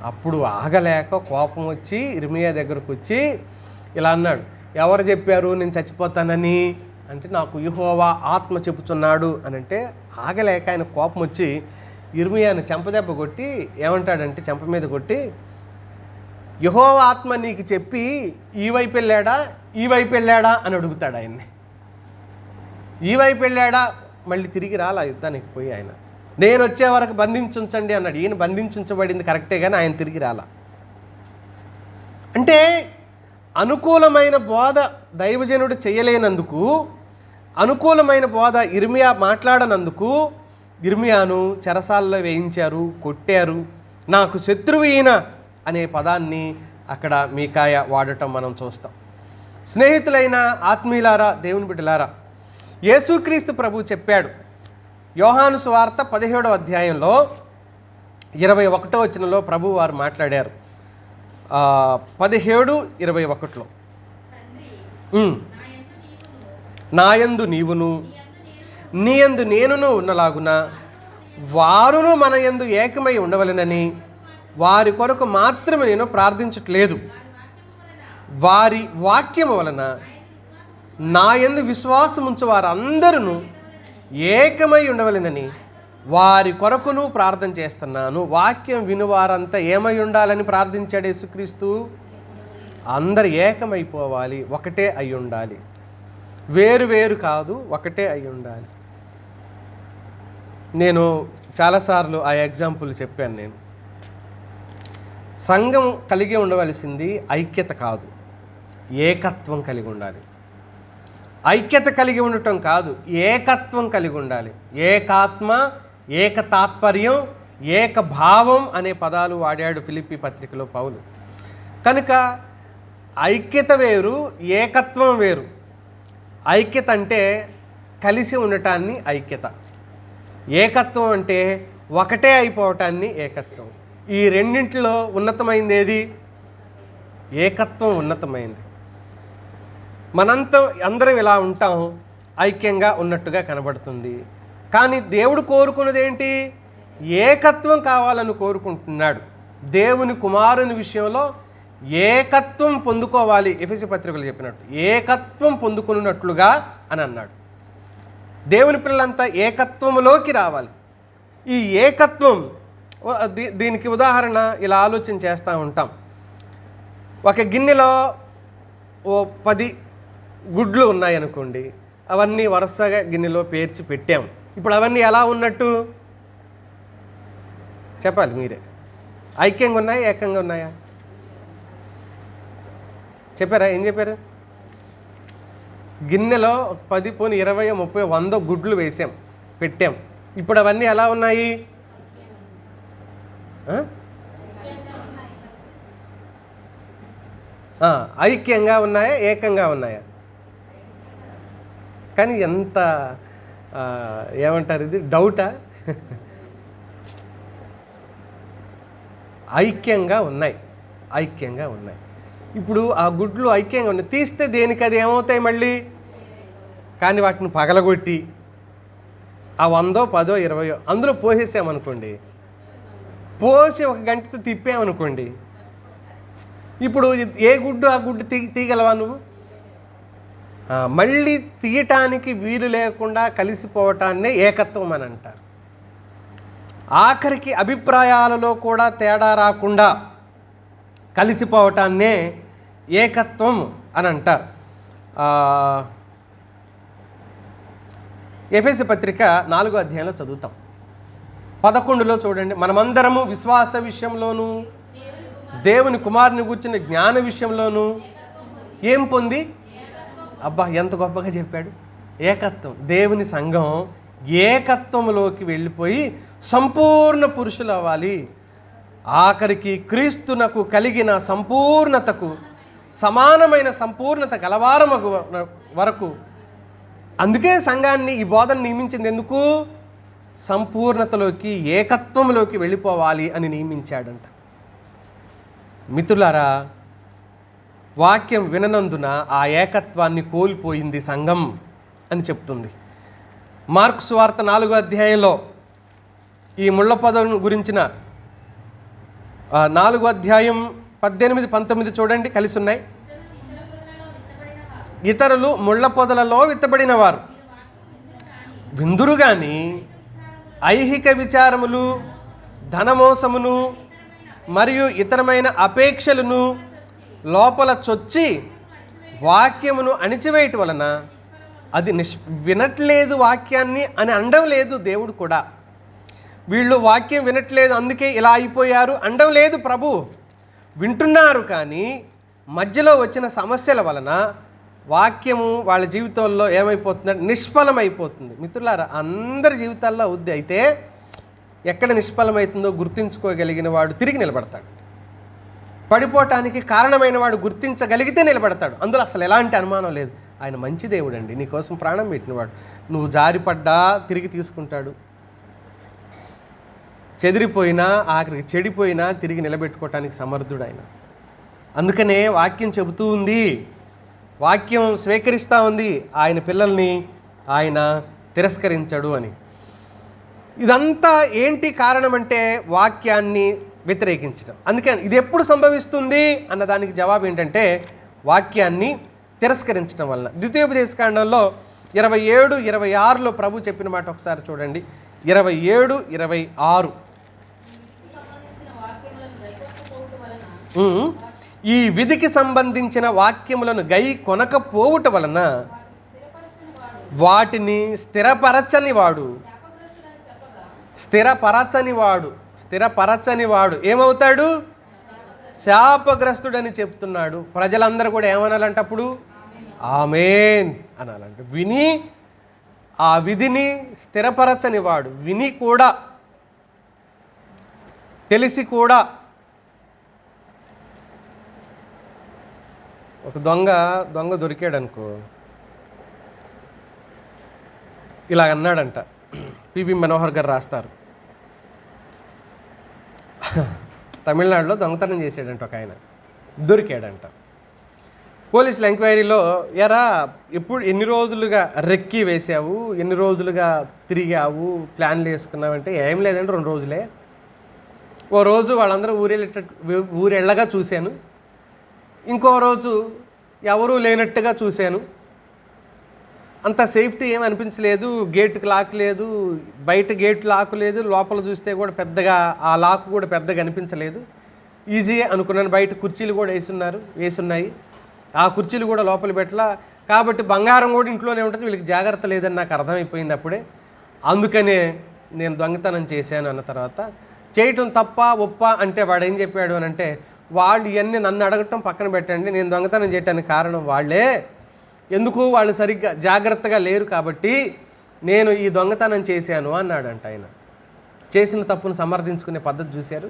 అప్పుడు ఆగలేక కోపం వచ్చి ఇర్మియా దగ్గరకు వచ్చి ఇలా అన్నాడు, ఎవరు చెప్పారు నేను చచ్చిపోతానని? అంటే నాకు యెహోవా ఆత్మ చెప్పుచున్నాడు అని అంటే, ఆగలేక ఆయన కోపం వచ్చి ఇర్మియాను చెంపదెబ్బ కొట్టి ఏమంటాడంటే, చెంప మీద కొట్టి, యెహోవా ఆత్మ నీకు చెప్పి ఈ వైపు వెళ్ళాడా అని అడుగుతాడు ఆయన్ని. ఈ వైపు వెళ్ళాడా? మళ్ళీ తిరిగి రాలా యుద్ధానికి పోయి ఆయన. నేను వచ్చే వరకు బంధించుంచండి అన్నాడు. ఈయన బంధించుంచబడింది కరెక్టే, కానీ ఆయన తిరిగి రాలా. అంటే అనుకూలమైన బోధ దైవజనుడు చేయలేనందుకు, అనుకూలమైన బోధ ఇర్మియా మాట్లాడనందుకు ఇర్మియాను చెరసాల్లో వేయించారు, కొట్టారు. నాకు శత్రువు ఈయన అనే పదాన్ని అక్కడ మీకాయ వాడటం మనం చూస్తాం. స్నేహితులైన ఆత్మీయులారా, దేవుని బిడ్డలారా, యేసుక్రీస్తు ప్రభు చెప్పాడు. యోహాను సువార్త 17వ అధ్యాయంలో 21వ వచనంలో ప్రభు వారు మాట్లాడారు. 17:21లో, నాయందు నీవును నీయందు నేనును ఉన్నలాగున వారును మన యందు ఏకమై ఉండవలెనని వారి కొరకు మాత్రమే నేను ప్రార్థించట్లేదు, వారి వాక్యము వలన నా యందు విశ్వాసముంచు వారందరూ ఏకమై ఉండవలెనని వారి కొరకును ప్రార్థన చేస్తున్నాను. వాక్యం వినువారంతా ఏమై ఉండాలని ప్రార్థించాడు యేసుక్రీస్తు? అందరు ఏకమైపోవాలి, ఒకటే అయి ఉండాలి, వేరు కాదు, ఒకటే అయి ఉండాలి. నేను చాలాసార్లు ఆ ఎగ్జాంపుల్ చెప్పాను. నేను సంఘం కలిగి ఉండవలసింది ఐక్యత కాదు, ఏకత్వం కలిగి ఉండాలి. ఐక్యత కలిగి ఉండటం కాదు, ఏకత్వం కలిగి ఉండాలి. ఏకాత్మ, ఏక తాత్పర్యం, ఏక భావం అనే పదాలు వాడాడు ఫిలిప్పీ పత్రికలో పౌలు. కనుక ఐక్యత వేరు, ఏకత్వం వేరు. ఐక్యత అంటే కలిసి ఉండటాన్ని ఐక్యత, ఏకత్వం అంటే ఒకటే అయిపోవటాన్ని ఏకత్వం. ఈ రెండింటిలో ఉన్నతమైంది ఏది? ఏకత్వం ఉన్నతమైంది. అందరం ఇలా ఉంటాం, ఐక్యంగా ఉన్నట్టుగా కనబడుతుంది. కానీ దేవుడు కోరుకున్నది ఏంటి? ఏకత్వం కావాలని కోరుకుంటున్నాడు. దేవుని కుమారుని విషయంలో ఏకత్వం పొందుకోవాలి. ఎఫెసీ పత్రికలు చెప్పినట్టు ఏకత్వం పొందుకున్నట్లుగా అని అన్నాడు. దేవుని పిల్లలంతా ఏకత్వంలోకి రావాలి. ఈ ఏకత్వం, దీనికి ఉదాహరణ ఇలా ఆలోచన చేస్తూ ఉంటాం. ఒక గిన్నెలో ఓ 10 గుడ్లు ఉన్నాయనుకోండి, అవన్నీ వరుసగా గిన్నెలో పేర్చి పెట్టాం. ఇప్పుడు అవన్నీ ఎలా ఉన్నట్టు చెప్పాలి మీరే. ఐక్యంగా ఉన్నాయా, ఏకంగా ఉన్నాయా? చెప్పారా? ఏం చెప్పారు? గిన్నెలో 10, 20, 30, 100 గుడ్లు వేసాం, పెట్టాం. ఇప్పుడు అవన్నీ ఎలా ఉన్నాయి? ఐక్యంగా ఉన్నాయా, ఏకంగా ఉన్నాయా? కానీ ఎంత ఏమంటారు, ఇది డౌటా? ఐక్యంగా ఉన్నాయి, ఐక్యంగా ఉన్నాయి. ఇప్పుడు ఆ గుడ్లు ఐక్యంగా ఉన్నాయి, తీస్తే దేనికి అది ఏమవుతాయి మళ్ళీ? కానీ వాటిని పగలగొట్టి ఆ 100, 10, 20 అందులో పోసేసామనుకోండి, పోసి ఒక గంటతో తిప్పామనుకోండి, ఇప్పుడు ఏ గుడ్డు ఆ గుడ్డు తీయగలవా నువ్వు? మళ్ళీ తీయటానికి వీలు లేకుండా కలిసిపోవటాన్నే ఏకత్వం అని అంటారు. ఆఖరికి అభిప్రాయాలలో కూడా తేడా రాకుండా కలిసిపోవటాన్నే ఏకత్వం అని అంటారు. ఎఫెసీ పత్రిక 4వ అధ్యాయంలో చదువుతాం. 11లో చూడండి. మనమందరము విశ్వాస విషయంలోనూ దేవుని కుమారుని గూర్చిన జ్ఞాన విషయంలోనూ ఏం పొంది, అబ్బా ఎంత గొప్పగా చెప్పాడు, ఏకత్వం. దేవుని సంఘం ఏకత్వంలోకి వెళ్ళిపోయి సంపూర్ణ పురుషులు అవ్వాలి. ఆఖరికి క్రీస్తునకు కలిగిన సంపూర్ణతకు సమానమైన సంపూర్ణత గలవారమగు వరకు. అందుకే సంఘాన్ని, ఈ బోధన నియమించింది. ఎందుకు? సంపూర్ణతలోకి, ఏకత్వంలోకి వెళ్ళిపోవాలి అని నియమించాడంట. మిత్రులారా, వాక్యం విననందున ఆ ఏకత్వాన్ని కోల్పోయింది సంఘం అని చెప్తుంది. మార్కు సువార్త 4వ అధ్యాయంలో ఈ ముళ్ళ పొదను గురించిన 4వ అధ్యాయం 18, 19 చూడండి, కలిసి ఉన్నాయి. ఇతరులు ముళ్ళ పొదలలో విత్తబడిన వారు విందురు గాని ఐహిక విచారములు, ధనమోసమును మరియు ఇతరమైన అపేక్షలను లోపల చొచ్చి వాక్యమును అణిచివేయటం వలన అది వినట్లేదు వాక్యాన్ని అని అనడం లేదు దేవుడు కూడా. వీళ్ళు వాక్యం వినట్లేదు అందుకే ఇలా అయిపోయారు అనడం లేదు ప్రభు. వింటున్నారు, కానీ మధ్యలో వచ్చిన సమస్యల వలన వాక్యము వాళ్ళ జీవితంలో ఏమైపోతుందంటే నిష్ఫలమైపోతుంది. మిత్రులారా, అందరి జీవితాల్లో అవుద్ది. అయితే ఎక్కడ నిష్ఫలమవుతుందో గుర్తించుకోగలిగిన వాడు తిరిగి నిలబడతాడు. పడిపోవటానికి కారణమైన వాడు గుర్తించగలిగితే నిలబడతాడు. అందులో అసలు ఎలాంటి అనుమానం లేదు. ఆయన మంచి దేవుడు అండి, నీకోసం ప్రాణం పెట్టినవాడు. నువ్వు జారిపడ్డా తిరిగి తీసుకుంటాడు, చెదిరిపోయినా ఆఖరికి చెడిపోయినా తిరిగి నిలబెట్టుకోవటానికి సమర్థుడు ఆయన. అందుకనే వాక్యం చెబుతూ ఉంది, వాక్యం స్వీకరిస్తూ ఉంది, ఆయన పిల్లల్ని ఆయన తిరస్కరించడు అని. ఇదంతా ఏంటి కారణం అంటే వాక్యాన్ని వ్యతిరేకించడం. అందుకని ఇది ఎప్పుడు సంభవిస్తుంది అన్నదానికి జవాబు ఏంటంటే వాక్యాన్ని తిరస్కరించడం వలన. ద్వితీయోపదేశకాండంలో 27, 26లో ప్రభు చెప్పిన మాట ఒకసారి చూడండి. 27, 26. ఈ విధికి సంబంధించిన వాక్యములను గై కొనకపోవుట వలన వాటిని స్థిరపరచని వాడు ఏమవుతాడు? శాపగ్రస్తుడని చెప్తున్నాడు. ప్రజలందరూ కూడా ఏమనాలంటే అప్పుడు ఆమేన్ అనాలంట. విని ఆ విధిని స్థిరపరచని వాడు, విని కూడా తెలిసి కూడా. ఒక దొంగ దొరికాడు అనుకో, ఇలా అన్నాడంట. పిబి మనోహర్ గారు రాస్తారు. తమిళనాడులో దొంగతనం చేసాడంట ఒక ఆయన, దొరికాడంట. పోలీసుల ఎంక్వైరీలో, ఎన్ని రోజులుగా రెక్కి వేసావు, ఎన్ని రోజులుగా తిరిగావు, ప్లాన్లు వేసుకున్నావంటే ఏం లేదంటే 2 రోజులే. ఓ రోజు వాళ్ళందరూ ఊరెళ్ళగా చూశాను, ఇంకో రోజు ఎవరూ లేనట్టుగా చూశాను. అంత సేఫ్టీ ఏమి అనిపించలేదు, గేటుకి లాక్ లేదు, బయట గేట్ లాక్ లేదు, లోపల చూస్తే కూడా పెద్దగా ఆ లాక్ కూడా పెద్దగా అనిపించలేదు. ఈజీ అనుకున్నాను. బయట కుర్చీలు కూడా వేసున్నాయి, ఆ కుర్చీలు కూడా లోపల పెట్టలా. కాబట్టి బంగారం కూడా ఇంట్లోనే ఉంటుంది, వీళ్ళకి జాగ్రత్త లేదని నాకు అర్థమైపోయింది అప్పుడే. అందుకనే నేను దొంగతనం చేశాను అన్న తర్వాత, చేయటం తప్ప ఒప్ప అంటే వాడు ఏం చెప్పాడు అని అంటే, వాళ్ళు ఇవన్నీ నన్ను అడగటం పక్కన పెట్టండి, నేను దొంగతనం చేయటానికి కారణం వాళ్ళే. ఎందుకు, వాళ్ళు సరిగ్గా జాగ్రత్తగా లేరు కాబట్టి నేను ఈ దొంగతనం చేశాను అన్నాడంట ఆయన. చేసిన తప్పును సమర్థించుకునే పద్ధతి చూశారు.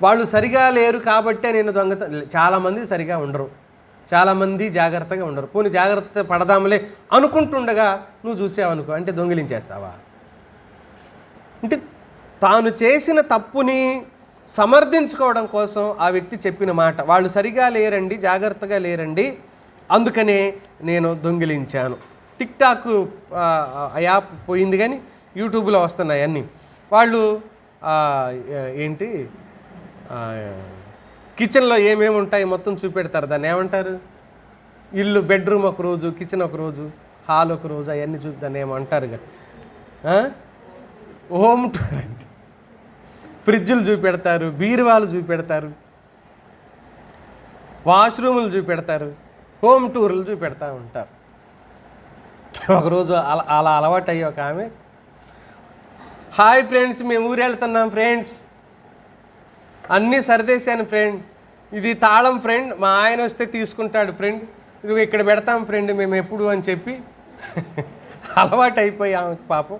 వాళ్ళు సరిగా లేరు కాబట్టే నేను చాలామంది సరిగా ఉండరు, చాలామంది జాగ్రత్తగా ఉండరు. పోనీ జాగ్రత్త పడదాములే అనుకుంటుండగా నువ్వు చూసావనుకో అంటే దొంగిలించేస్తావా? అంటే తాను చేసిన తప్పుని సమర్థించుకోవడం కోసం ఆ వ్యక్తి చెప్పిన మాట, వాళ్ళు సరిగా లేరండి, జాగ్రత్తగా లేరండి, అందుకనే నేను దొంగిలించాను. టిక్టాక్ యాప్ పోయింది కానీ యూట్యూబ్లో వస్తున్నాయి అన్నీ. వాళ్ళు కిచెన్లో ఏమేమి ఉంటాయి మొత్తం చూపెడతారు. దాన్ని ఏమంటారు? ఇల్లు, బెడ్రూమ్ ఒక రోజు, కిచెన్ ఒక రోజు, హాల్ ఒక రోజు, అవన్నీ దాన్ని ఏమంటారుగా, హోమ్ టూర్ అంటే. ఫ్రిడ్జ్లు చూపెడతారు, బీరువాలు చూపెడతారు, వాష్రూములు చూపెడతారు, హోమ్ టూర్లు చూపెడతా ఉంటారు. ఒకరోజు అలా అలవాటు అయ్యి ఒక ఆమె, హాయ్ ఫ్రెండ్స్, మేము ఊరు వెళ్తున్నాం ఫ్రెండ్స్, అన్నీ సరిదేశాను ఫ్రెండ్, ఇది తాళం ఫ్రెండ్, మా ఆయన వస్తే తీసుకుంటాడు ఫ్రెండ్, ఇది ఇక్కడ పెడతాం ఫ్రెండ్ మేము ఎప్పుడు అని చెప్పి అలవాటు అయిపోయి ఆమెకు పాపం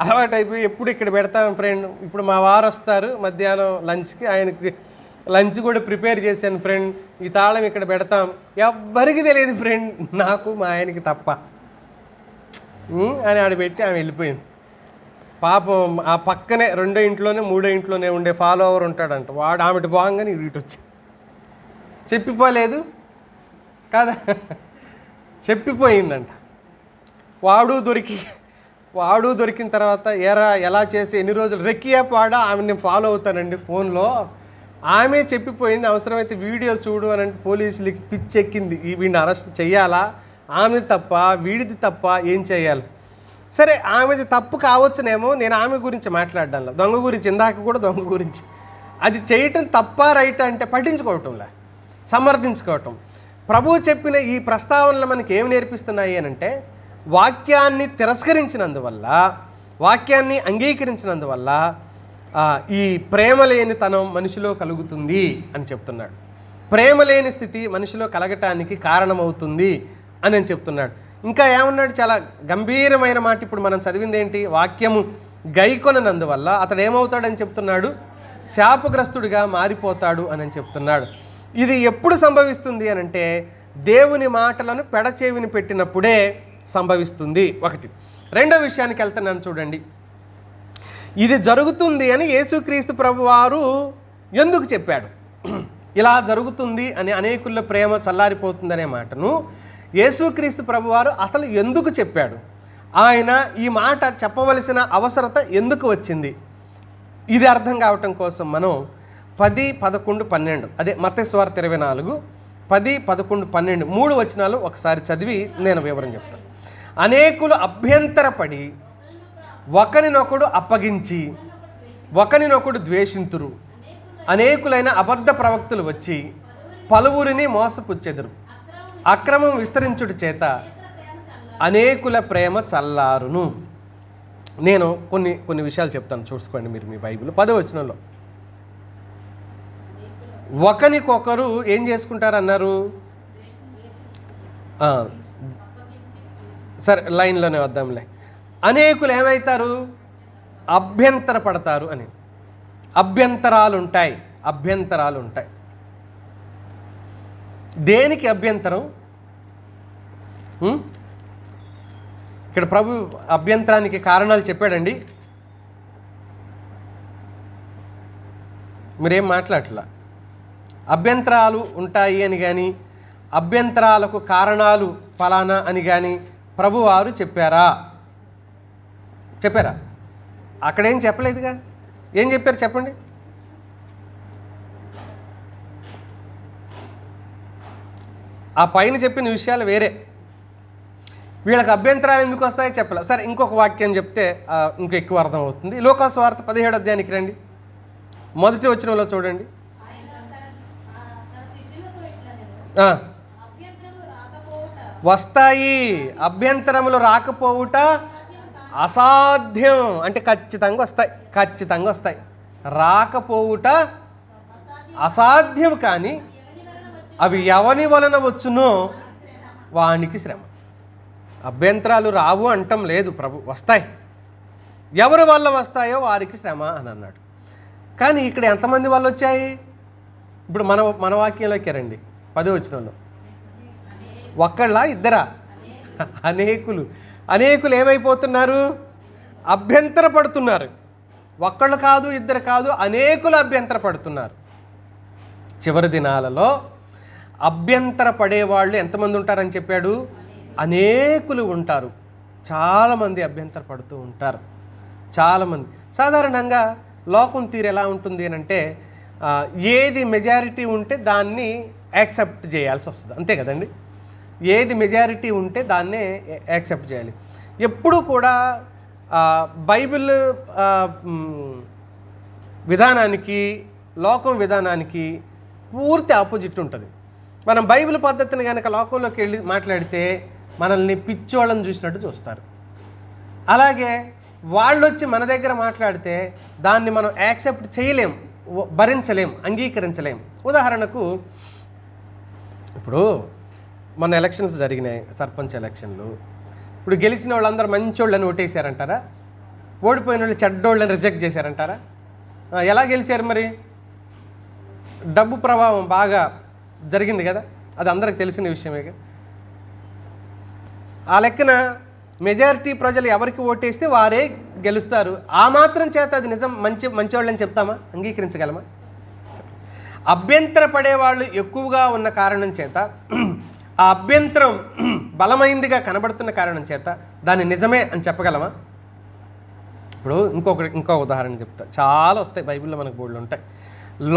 అలవాటు అయిపోయి ఎప్పుడు ఇక్కడ పెడతాం ఫ్రెండ్, ఇప్పుడు మా వారు వస్తారు మధ్యాహ్నం లంచ్కి, ఆయనకి లంచ్ కూడా ప్రిపేర్ చేశాను ఫ్రెండ్, ఈ తాళం ఇక్కడ పెడతాం, ఎవ్వరికి తెలియదు ఫ్రెండ్, నాకు మా ఆయనకి తప్ప అని ఆడబెట్టి ఆమె వెళ్ళిపోయింది. పాపం ఆ పక్కనే 2వ ఇంట్లోనే 3వ ఇంట్లోనే ఉండే ఫాలోవర్ ఉంటాడంట, వాడు ఆమెటి బాగానే ఇటు వచ్చి చెప్పిపోలేదు కదా, చెప్పిపోయిందంట. వాడు దొరికిన తర్వాత ఎలా చేసి ఎన్ని రోజులు రెక్కి యాప్ వాడా, ఆమె నేను ఫాలో అవుతానండి ఫోన్లో, ఆమె చెప్పిపోయింది, అవసరమైతే వీడియో చూడు అని అంటే పోలీసులకి పిచ్చెక్కింది, వీడిని అరెస్ట్ చెయ్యాలా, ఆమెది తప్ప వీడిది తప్ప, ఏం చేయాలి? సరే ఆమెది తప్పు కావచ్చునేమో, నేను ఆమె గురించి మాట్లాడడంలా, దొంగ గురించి, ఇందాక కూడా దొంగ గురించి, అది చేయటం తప్ప రైట్ అంటే పట్టించుకోవటంలే, సమర్థించుకోవటం. ప్రభువు చెప్పిన ఈ ప్రస్తావనలు మనకి ఏమి నేర్పిస్తున్నాయి అని అంటే, వాక్యాన్ని తిరస్కరించినందువల్ల, వాక్యాన్ని అంగీకరించినందువల్ల ఈ ప్రేమ లేనితనం మనిషిలో కలుగుతుంది అని చెప్తున్నాడు. ప్రేమ లేని స్థితి మనిషిలో కలగటానికి కారణమవుతుంది అని చెప్తున్నాడు. ఇంకా ఏమన్నాడు? చాలా గంభీరమైన మాట ఇప్పుడు మనం చదివింది ఏంటి? వాక్యము గైకొననందువల్ల అతడు ఏమవుతాడని చెప్తున్నాడు? శాపగ్రస్తుడిగా మారిపోతాడు అని చెప్తున్నాడు. ఇది ఎప్పుడు సంభవిస్తుంది అని అంటే, దేవుని మాటలను పెడచెవిని పెట్టినప్పుడే సంభవిస్తుంది. ఒకటి. రెండో విషయానికి వెళ్తున్నాను చూడండి. ఇది జరుగుతుంది అని యేసుక్రీస్తు ప్రభువారు ఎందుకు చెప్పాడు? ఇలా జరుగుతుంది అని, అనేకుల ప్రేమ చల్లారిపోతుందనే మాటను యేసుక్రీస్తు ప్రభువారు అసలు ఎందుకు చెప్పాడు? ఆయన ఈ మాట చెప్పవలసిన అవసరత ఎందుకు వచ్చింది? ఇది అర్థం కావటం కోసం మనం 10, 11, 12 అదే మత్తయి సువార్త 24, 10, 11, 12 3 వచనాలు ఒకసారి చదివి నేను వివరం చెప్తాను. అనేకులు అభ్యంతరపడి ఒకరినొకడు అప్పగించి ఒకరినొకడు ద్వేషింతురు, అనేకులైన అబద్ధ ప్రవక్తలు వచ్చి పలువురిని మోసపుచ్చెదరు, అక్రమం విస్తరించుట చేత అనేకుల ప్రేమ చల్లారును. నేను కొన్ని విషయాలు చెప్తాను, చూసుకోండి మీరు మీ బైబిల్. 10వ వచనంలో ఒకరికొకరు ఏం చేసుకుంటారన్నారు? ఆ, సరే లైన్లోనే వద్దాంలే. అనేకులు ఏమవుతారు? అభ్యంతర పడతారు అని. అభ్యంతరాలు ఉంటాయి. దేనికి అభ్యంతరం? ఇక్కడ ప్రభు అభ్యంతరానికి కారణాలు చెప్పాడండి. మీరేం మాట్లాడట్లా. అభ్యంతరాలు ఉంటాయి అని కానీ, అభ్యంతరాలకు కారణాలు ఫలానా అని కానీ ప్రభువారు చెప్పారా? అక్కడేం చెప్పలేదుగా. ఏం చెప్పారు చెప్పండి. ఆ పైన చెప్పిన విషయాలు వేరే. వీళ్ళకి అభ్యంతరాలు ఎందుకు వస్తాయో చెప్పలే. సరే, ఇంకొక వాక్యం చెప్తే ఇంకా ఎక్కువ అర్థం అవుతుంది. లూకా సువార్త 17వ అధ్యాయానికి రండి. మొదటి వచనంలో చూడండి. వస్తాయి. అభ్యంతరములు రాకపోవుట అసాధ్యం. అంటే ఖచ్చితంగా వస్తాయి. రాకపోవుట అసాధ్యం. కానీ అవి ఎవని వలన వచ్చునో వానికి శ్రమ. అభ్యంతరాలు రావు అంటం లేదు ప్రభు, వస్తాయి. ఎవరి వల్ల వస్తాయో వారికి శ్రమ అని అన్నాడు. కానీ ఇక్కడ ఎంతమంది వల్ల వచ్చాయి? ఇప్పుడు మన వాక్యంలోకి రండి. 10వ వచనంలో ఒక్కళ్ళ ఇద్దరా? అనేకులు ఏమైపోతున్నారు? అభ్యంతర పడుతున్నారు. ఒక్కళ్ళు కాదు, ఇద్దరు కాదు, అనేకులు అభ్యంతర పడుతున్నారు. చివరి దినాలలో అభ్యంతర పడేవాళ్ళు ఎంతమంది ఉంటారని చెప్పాడు? అనేకులు ఉంటారు. చాలామంది అభ్యంతర పడుతూ ఉంటారు. చాలామంది. సాధారణంగా లోకం తీరు ఎలా ఉంటుంది అని అంటే, ఏది మెజారిటీ ఉంటే దాన్ని యాక్సెప్ట్ చేయాల్సి వస్తుంది. అంతే కదండి. ఏది మెజారిటీ ఉంటే దాన్నే యాక్సెప్ట్ చేయాలి. ఎప్పుడూ కూడా బైబిల్ విధానానికి, లోకం విధానానికి పూర్తి ఆపోజిట్ ఉంటుంది. మనం బైబిల్ పద్ధతిని కనుక లోకంలోకి వెళ్ళి మాట్లాడితే మనల్ని పిచ్చోళ్ళని చూసినట్టు చూస్తారు. అలాగే వాళ్ళు వచ్చి మన దగ్గర మాట్లాడితే దాన్ని మనం యాక్సెప్ట్ చేయలేం, భరించలేం, అంగీకరించలేం. ఉదాహరణకు ఇప్పుడు మొన్న ఎలక్షన్స్ జరిగినాయి, సర్పంచ్ ఎలక్షన్లు. ఇప్పుడు గెలిచిన వాళ్ళందరూ మంచోళ్ళని ఓటేశారంటారా? ఓడిపోయిన వాళ్ళు చెడ్డోళ్ళని రిజెక్ట్ చేశారంటారా? ఎలా గెలిచారు మరి? డబ్బు ప్రభావం బాగా జరిగింది కదా, అది అందరికి తెలిసిన విషయమే. ఆ లెక్కన మెజారిటీ ప్రజలు ఎవరికి ఓటేస్తే వారే గెలుస్తారు. ఆ మాత్రం చేత అది నిజం, మంచివాళ్ళని చెప్తామా? అంగీకరించగలమా? అభ్యంతర పడేవాళ్ళు ఎక్కువగా ఉన్న కారణం చేత, ఆ అభ్యంతరం బలమైందిగా కనబడుతున్న కారణం చేత దాన్ని నిజమే అని చెప్పగలమా? ఇప్పుడు ఇంకో ఉదాహరణ చెప్తా. చాలా వస్తాయి బైబిల్లో, మనకు బోర్డులు ఉంటాయి.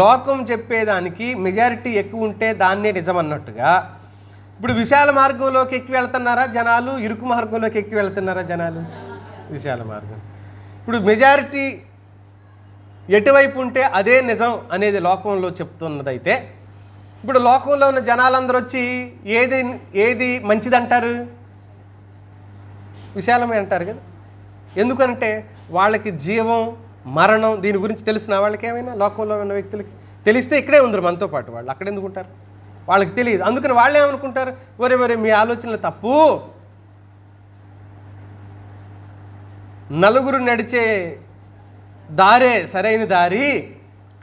లోకం చెప్పేదానికి మెజారిటీ ఎక్కువ ఉంటే దాన్నే నిజం అన్నట్టుగా, ఇప్పుడు విశాల మార్గంలోకి ఎక్కి వెళ్తున్నారా జనాలు, ఇరుకు మార్గంలోకి ఎక్కి వెళ్తున్నారా జనాలు? విశాల మార్గం. ఇప్పుడు మెజారిటీ ఎటువైపు ఉంటే అదే నిజం అనేది లోకంలో చెప్తున్నదైతే, ఇప్పుడు లోకంలో ఉన్న జనాలందరూ వచ్చి ఏది మంచిదంటారు? విశాలమే అంటారు కదా. ఎందుకంటే వాళ్ళకి జీవం, మరణం దీని గురించి తెలిసిన వాళ్ళకి, ఏమైనా లోకంలో ఉన్న వ్యక్తులకి తెలిస్తే ఇక్కడే ఉందరు మనతో పాటు. వాళ్ళు అక్కడ ఎందుకు ఉంటారు? వాళ్ళకి తెలియదు. అందుకని వాళ్ళు ఏమనుకుంటారు? ఒరే మీ ఆలోచనలు తప్పు, నలుగురు నడిచే దారే సరైన దారి,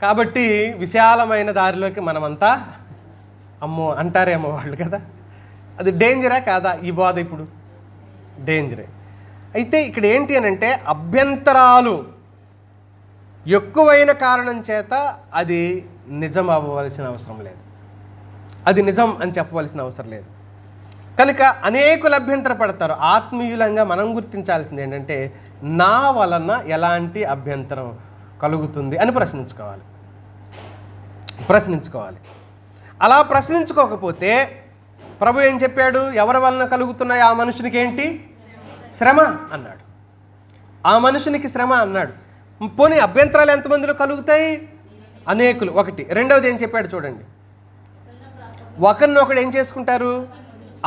కాబట్టి విశాలమైన దారిలోకి మనమంతా అమ్మో అంటారేమో వాళ్ళు కదా. అది డేంజరా కాదా ఈ బాధ? ఇప్పుడు డేంజరే. అయితే ఇక్కడ ఏంటి అని అంటే, అభ్యంతరాలు ఎక్కువైన కారణం చేత అది నిజం అవ్వవలసిన అవసరం లేదు, అది నిజం అని చెప్పవలసిన అవసరం లేదు. కనుక అనేకులు అభ్యంతర పడతారు. ఆత్మీయులంగా మనం గుర్తించాల్సింది ఏంటంటే, నా వలన ఎలాంటి అభ్యంతరం కలుగుతుంది అని ప్రశ్నించుకోవాలి. అలా ప్రశ్నించుకోకపోతే ప్రభు ఏం చెప్పాడు? ఎవరి వలన కలుగుతున్నాయి ఆ మనుషునికి ఏంటి? శ్రమ అన్నాడు. ఆ మనుషునికి శ్రమ అన్నాడు. పోనీ అభ్యంతరాలు ఎంతమందిలో కలుగుతాయి? అనేకులు. ఒకటి. రెండవది ఏం చెప్పాడు చూడండి, ఒకరినొకడు ఏం చేసుకుంటారు?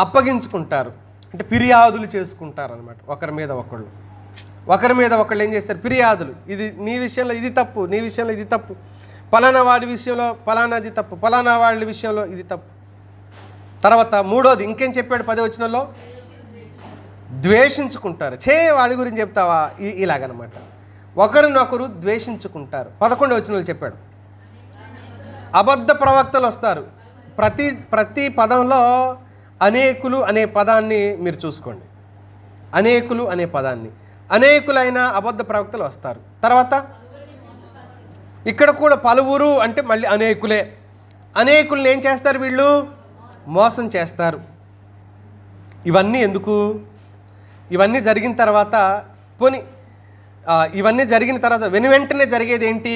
అప్పగించుకుంటారు. అంటే ఫిర్యాదులు చేసుకుంటారు అనమాట. ఒకరి మీద ఒకళ్ళు ఏం చేస్తారు? ఫిర్యాదులు. ఇది నీ విషయంలో ఇది తప్పు, నీ విషయంలో ఇది తప్పు, ఫలానా వాడి విషయంలో ఫలానాది తప్పు, ఫలానా వాళ్ళ విషయంలో ఇది తప్పు. తర్వాత మూడోది ఇంకేం చెప్పాడు 10వ వచనంలో? ద్వేషించుకుంటారు. వాడి గురించి చెప్తావా? ఇలాగనమాట, ఒకరినొకరు ద్వేషించుకుంటారు. 11వ వచనంలో చెప్పాడు అబద్ధ ప్రవక్తలు వస్తారు. ప్రతి పదంలో అనేకులు అనే పదాన్ని మీరు చూసుకోండి. అనేకులు అనే పదాన్ని, అనేకులైన అబద్ధ ప్రవక్తలు వస్తారు. తర్వాత ఇక్కడ కూడా పలువురు అంటే మళ్ళీ అనేకులే. అనేకుల్ని ఏం చేస్తారు? వీళ్ళు మోసం చేస్తారు. ఇవన్నీ ఎందుకు? ఇవన్నీ జరిగిన తర్వాత ఇవన్నీ జరిగిన తర్వాత వెంటనే జరిగేది ఏంటి?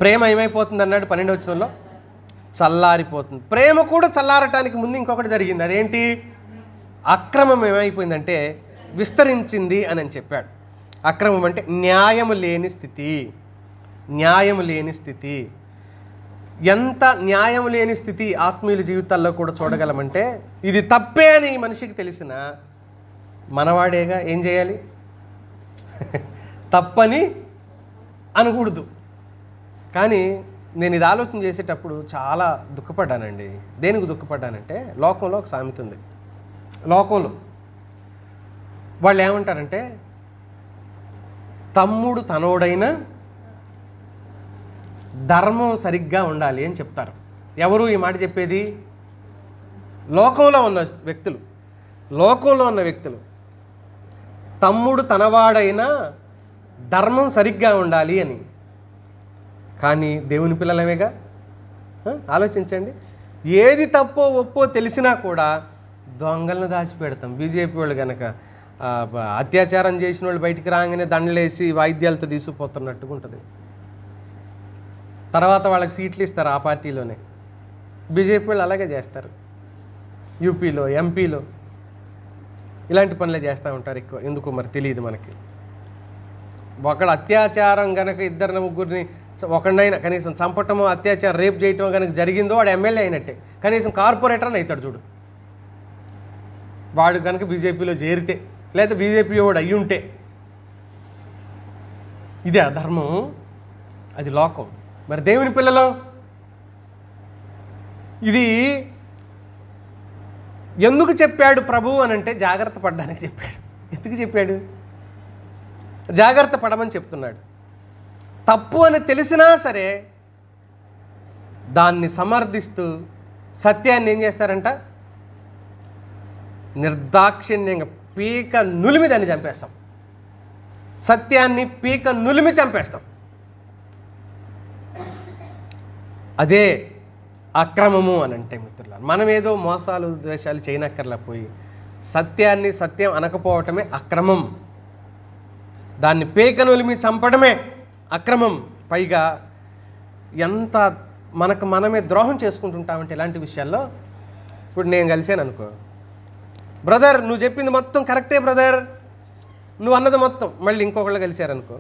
ప్రేమ ఏమైపోతుంది అన్నాడు 12వ వచనంలో? చల్లారిపోతుంది. ప్రేమ కూడా చల్లారటానికి ముందు ఇంకొకటి జరిగింది. అదేంటి? అక్రమం ఏమైపోయిందంటే విస్తరించింది అని చెప్పాడు. అక్రమం అంటే న్యాయము లేని స్థితి. న్యాయము లేని స్థితి. ఎంత న్యాయం లేని స్థితి ఆత్మీయుల జీవితాల్లో కూడా చూడగలమంటే, ఇది తప్పే అని మనిషికి తెలిసిన మనవాడేగా ఏం చేయాలి? తప్పని అనకూడదు. కానీ నేను ఇది ఆలోచన చేసేటప్పుడు చాలా దుఃఖపడ్డానండి. దేనికి దుఃఖపడ్డానంటే, లోకంలో ఒక సామెత ఉంది. లోకంలో వాళ్ళు ఏమంటారంటే, తమ్ముడు తనోడైనా ధర్మం సరిగ్గా ఉండాలి అని చెప్తారు. ఎవరు ఈ మాట చెప్పేది? లోకంలో ఉన్న వ్యక్తులు. లోకంలో ఉన్న వ్యక్తులు తమ్ముడు తనవాడైనా ధర్మం సరిగ్గా ఉండాలి అని. కానీ దేవుని పిల్లలమేగా. ఆలోచించండి, ఏది తప్పో ఒప్పో తెలిసినా కూడా దొంగలను దాచిపెడతాం. బీజేపీ వాళ్ళు కనుక అత్యాచారం చేసిన వాళ్ళు బయటికి రాగానే దండలేసి వాయిద్యాలతో తీసుకుపోతున్నట్టుగా ఉంటుంది. తర్వాత వాళ్ళకి సీట్లు ఇస్తారు ఆ పార్టీలోనే. బీజేపీ వాళ్ళు అలాగే చేస్తారు. యూపీలో, ఎంపీలో ఇలాంటి పనులే చేస్తూ ఉంటారు ఎక్కువ. ఎందుకో మరి తెలియదు మనకి. ఒకడు అత్యాచారం కనుక 2-3 ఒకడినైనా కనీసం చంపటమో, అత్యాచారం, రేప్ చేయటమో కనుక జరిగిందో వాడు ఎమ్మెల్యే అయినట్టే. కనీసం కార్పొరేటర్ అని అవుతాడు చూడు. వాడు కనుక బీజేపీలో చేరితే, లేదా బీజేపీ వాడు అయ్యి ఉంటే. ఇదే అధర్మం, అది లోకం. మరి దేవుని పిల్లలు ఇది ఎందుకు చెప్పాడు ప్రభు అని అంటే, జాగ్రత్త పడడానికి చెప్పాడు. ఎందుకు చెప్పాడు? జాగ్రత్త పడమని చెప్తున్నాడు. తప్పు అని తెలిసినా సరే దాన్ని సమర్థిస్తూ సత్యాన్ని ఏం చేస్తారంట? నిర్దాక్షిణ్యంగా పీక నులిమి దాన్ని చంపేస్తాం. సత్యాన్ని పీక నులిమి చంపేస్తాం. అదే అక్రమము అని అంటే మిత్రులారా, మనం ఏదో మోసాలు ద్వేషాలు చేయనక్కర్లా. పోయి సత్యాన్ని సత్యం అనకపోవటమే అక్రమం. దాన్ని పీక నులిమి చంపడమే అక్రమం. పైగా ఎంత మనమే ద్రోహం చేసుకుంటుంటామంటే ఇలాంటి విషయాల్లో. ఇప్పుడు నేను కలిసాను అనుకో, బ్రదర్ నువ్వు చెప్పింది మొత్తం కరెక్టే బ్రదర్, నువ్వు అన్నది మొత్తం. మళ్ళీ ఇంకొకళ్ళు కలిశారనుకో,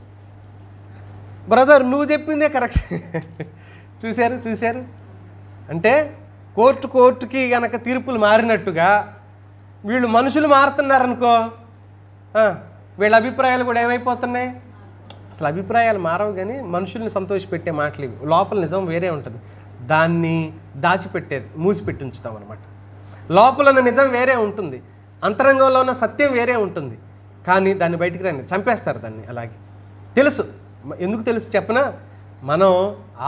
బ్రదర్ నువ్వు చెప్పిందే కరెక్ట్. చూశారు అంటే కోర్టుకి కనుక తీర్పులు మారినట్టుగా వీళ్ళు మనుషులు మారుతున్నారనుకో, వీళ్ళ అభిప్రాయాలు కూడా ఏమైపోతున్నాయి? అసలు అభిప్రాయాలు మారవు, కానీ మనుషుల్ని సంతోషపెట్టే మాటలు ఇవి. లోపల నిజం వేరే ఉంటుంది, దాన్ని దాచిపెట్టేది, మూసిపెట్టి ఉంచుతాం అనమాట. లోపల ఉన్న నిజం వేరే ఉంటుంది, అంతరంగంలో ఉన్న సత్యం వేరే ఉంటుంది. కానీ దాన్ని బయటికి రాని చంపేస్తారు దాన్ని. అలాగే తెలుసు. ఎందుకు తెలుసు చెప్పనా? మనం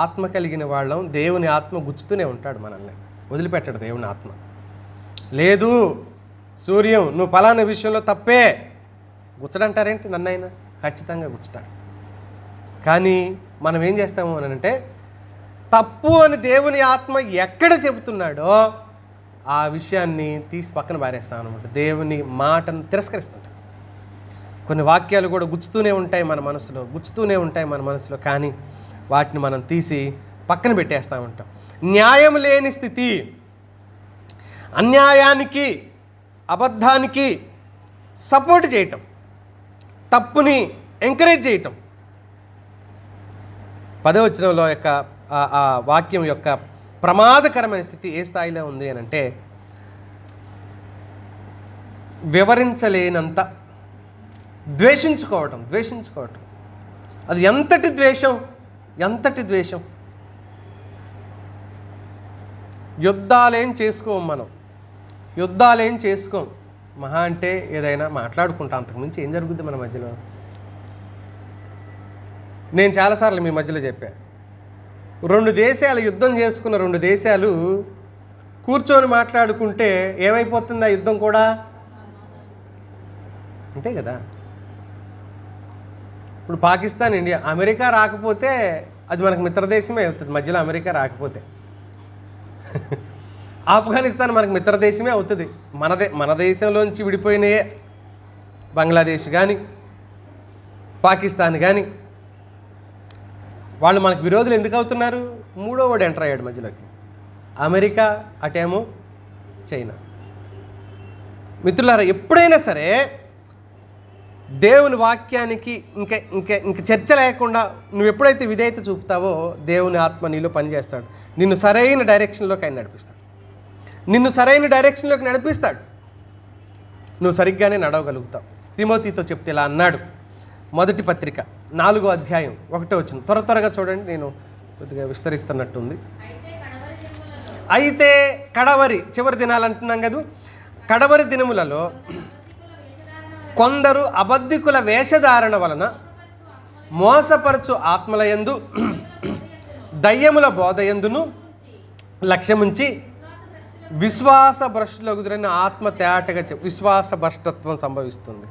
ఆత్మ కలిగిన వాళ్ళం. దేవుని ఆత్మ గుచ్చుతూనే ఉంటాడు మనల్ని, వదిలిపెట్టాడు దేవుని ఆత్మ. లేదు సూర్యం నువ్వు ఫలానా విషయంలో తప్పే, గుచ్చడంటారేంటి? నన్నైనా ఖచ్చితంగా గుచ్చుతాడు. కానీ మనం ఏం చేస్తాము అని అంటే, తప్పు అని దేవుని ఆత్మ ఎక్కడ చెబుతున్నాడో ఆ విషయాన్ని తీసి పక్కన పారేస్తాం అనమాట. దేవుని మాటను తిరస్కరిస్తుంటాం. కొన్ని వాక్యాలు కూడా గుచ్చుతూనే ఉంటాయి మన మనసులో, కానీ వాటిని మనం తీసి పక్కన పెట్టేస్తూ ఉంటాం. న్యాయం లేని స్థితి, అన్యాయానికి, అబద్ధానికి సపోర్ట్ చేయటం, తప్పుని ఎంకరేజ్ చేయటం. 10వ వచనంలో యొక్క ఆ వాక్యం యొక్క ప్రమాదకరమైన స్థితి ఏ స్థాయిలో ఉంది అని అంటే, వివరించలేనంత ద్వేషించుకోవటం. అది ఎంతటి ద్వేషం! యుద్ధాలేం చేసుకోం మనం, యుద్ధాలేం చేసుకోం. మహా అంటే ఏదైనా మాట్లాడుకుంటాం, అంతకుమించి ఏం జరుగుద్ది మన మధ్యలో? నేను చాలాసార్లు మీ మధ్యలో చెప్పాను, 2 దేశాలు యుద్ధం చేసుకున్న 2 దేశాలు కూర్చొని మాట్లాడుకుంటే ఏమైపోతుంది ఆ యుద్ధం కూడా? అంతే కదా. ఇప్పుడు పాకిస్తాన్, ఇండియా, అమెరికా రాకపోతే అది మనకు మిత్రదేశమే అవుతుంది. మధ్యలో అమెరికా రాకపోతే ఆఫ్ఘనిస్తాన్ మనకు మిత్రదేశమే అవుతుంది. మన దేశంలోంచి విడిపోయినాయే బంగ్లాదేశ్ కానీ పాకిస్తాన్ కానీ, వాళ్ళు మనకు విరోధులు ఎందుకు అవుతున్నారు? 3వ వాడు ఎంటర్ అయ్యాడు మధ్యలోకి, అమెరికా, అటేమో చైనా. మిత్రులారా, ఎప్పుడైనా సరే దేవుని వాక్యానికి ఇంక చర్చ లేకుండా నువ్వు ఎప్పుడైతే విధేయత చూపుతావో దేవుని ఆత్మ నీలో పనిచేస్తాడు. నిన్ను సరైన డైరెక్షన్లోకి ఆయన నడిపిస్తాడు. నిన్ను సరైన డైరెక్షన్లోకి నడిపిస్తాడు. నువ్వు సరిగ్గానే నడవగలుగుతావు. తిమోతితో చెప్తే ఇలా అన్నాడు, మొదటి పత్రిక 4వ అధ్యాయం 1వ వచనం. త్వరగా చూడండి, నేను కొద్దిగా విస్తరిస్తున్నట్టుంది. అయితే చివరి దినాలు అంటున్నాం కదా, కడవరి దినములలో కొందరు అబద్ధికుల వేషధారణ వలన మోసపరచు ఆత్మలయందు దయ్యముల బోధయందును లక్ష్యముంచి విశ్వాస భ్రష్టులకు గురైన ఆత్మ తేటగా విశ్వాస భ్రష్టత్వం సంభవిస్తుంది.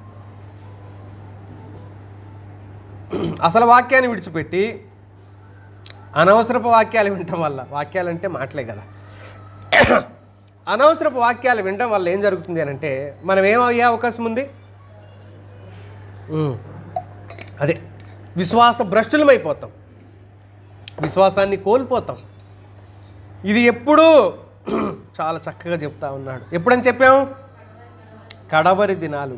అసలు వాక్యాన్ని విడిచిపెట్టి అనవసరపు వాక్యాలు వినటం వల్ల, వాక్యాలంటే మాటలే కదా, అనవసరపు వాక్యాలు వినడం వల్ల ఏం జరుగుతుంది అని అంటే మనం ఏమయ్యే అవకాశం ఉంది? అదే విశ్వాస భ్రష్టులమైపోతాం, విశ్వాసాన్ని కోల్పోతాం. ఇది ఎప్పుడూ చాలా చక్కగా చెప్తా ఉన్నాడు. ఎప్పుడని చెప్పాము? కడవరి దినాలు.